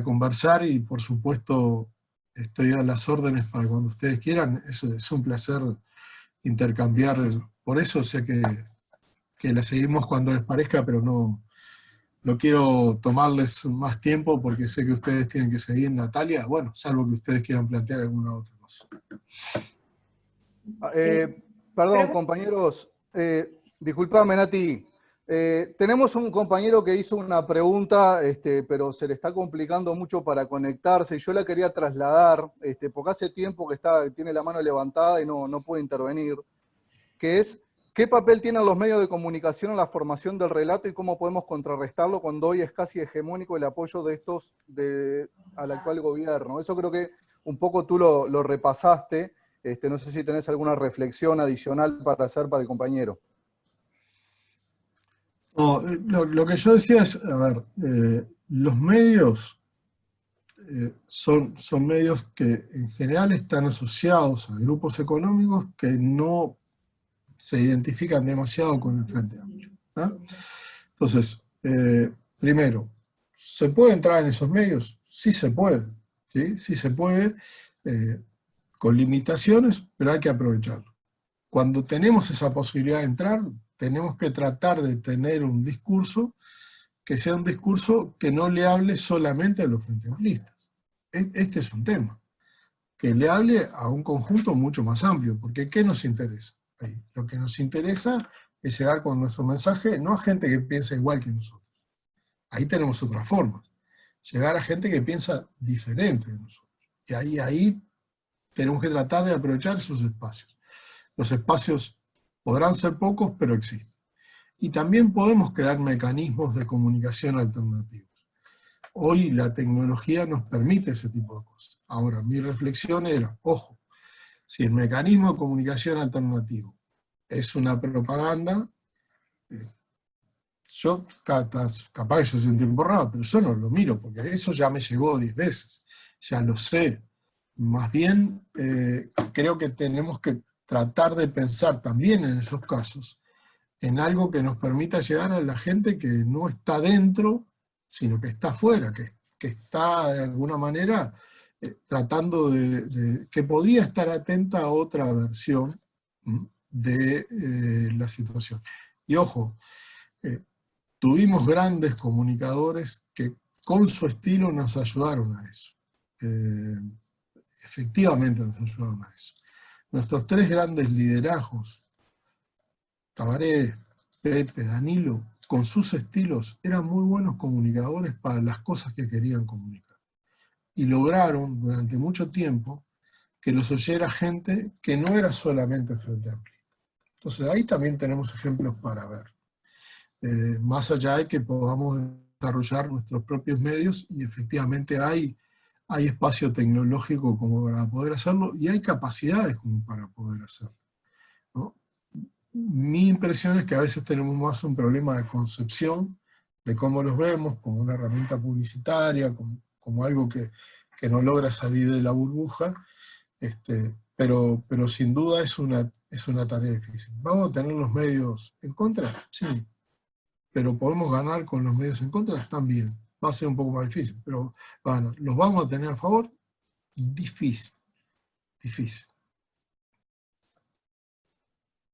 conversar, y por supuesto estoy a las órdenes para cuando ustedes quieran. Eso es un placer intercambiar. Por eso sé que la seguimos cuando les parezca, pero no quiero tomarles más tiempo porque sé que ustedes tienen que seguir. Natalia, bueno, salvo que ustedes quieran plantear alguna otra cosa. Perdón, compañeros, disculpame, Nati. Tenemos un compañero que hizo una pregunta, pero se le está complicando mucho para conectarse, y yo la quería trasladar, porque hace tiempo que tiene la mano levantada y no puede intervenir, que es: ¿qué papel tienen los medios de comunicación en la formación del relato y cómo podemos contrarrestarlo cuando hoy es casi hegemónico el apoyo de estos al actual gobierno? Eso creo que un poco tú lo repasaste, no sé si tenés alguna reflexión adicional para hacer para el compañero. No, lo que yo decía es, a ver, los medios son medios que en general están asociados a grupos económicos que no se identifican demasiado con el Frente Amplio, ¿no? Entonces, primero, ¿se puede entrar en esos medios? Sí se puede, ¿sí? Sí se puede, con limitaciones, pero hay que aprovecharlo. Cuando tenemos esa posibilidad de entrar, tenemos que tratar de tener un discurso que sea un discurso que no le hable solamente a los frente amplistas. Este es un tema, que le hable a un conjunto mucho más amplio, porque ¿qué nos interesa? Lo que nos interesa es llegar con nuestro mensaje no a gente que piensa igual que nosotros. Ahí tenemos otras formas. Llegar a gente que piensa diferente de nosotros. Y ahí tenemos que tratar de aprovechar esos espacios. Los espacios podrán ser pocos, pero existen. Y también podemos crear mecanismos de comunicación alternativos. Hoy la tecnología nos permite ese tipo de cosas. Ahora, mi reflexión era, ojo, si el mecanismo de comunicación alternativo es una propaganda, yo capaz que yo soy un tiempo borrado, pero yo no lo miro, porque eso ya me llegó 10 veces, ya lo sé. Más bien, creo que tenemos que tratar de pensar también en esos casos, en algo que nos permita llegar a la gente que no está dentro sino que está afuera, que está de alguna manera tratando que podría estar atenta a otra versión de la situación. Y ojo, tuvimos grandes comunicadores que con su estilo nos ayudaron a eso. Efectivamente nos ayudaron a eso. Nuestros 3 grandes liderazgos, Tabaré, Pepe, Danilo, con sus estilos, eran muy buenos comunicadores para las cosas que querían comunicar. Y lograron durante mucho tiempo que los oyera gente que no era solamente Frente Amplio. Entonces ahí también tenemos ejemplos para ver. Más allá de que podamos desarrollar nuestros propios medios, y efectivamente hay espacio tecnológico como para poder hacerlo, y hay capacidades como para poder hacerlo, ¿no? Mi impresión es que a veces tenemos más un problema de concepción de cómo los vemos, como una herramienta publicitaria, como algo que no logra salir de la burbuja, pero sin duda es una tarea difícil. ¿Vamos a tener los medios en contra? Sí. Pero podemos ganar con los medios en contra también. Va a ser un poco más difícil, pero bueno, ¿los vamos a tener a favor? Difícil.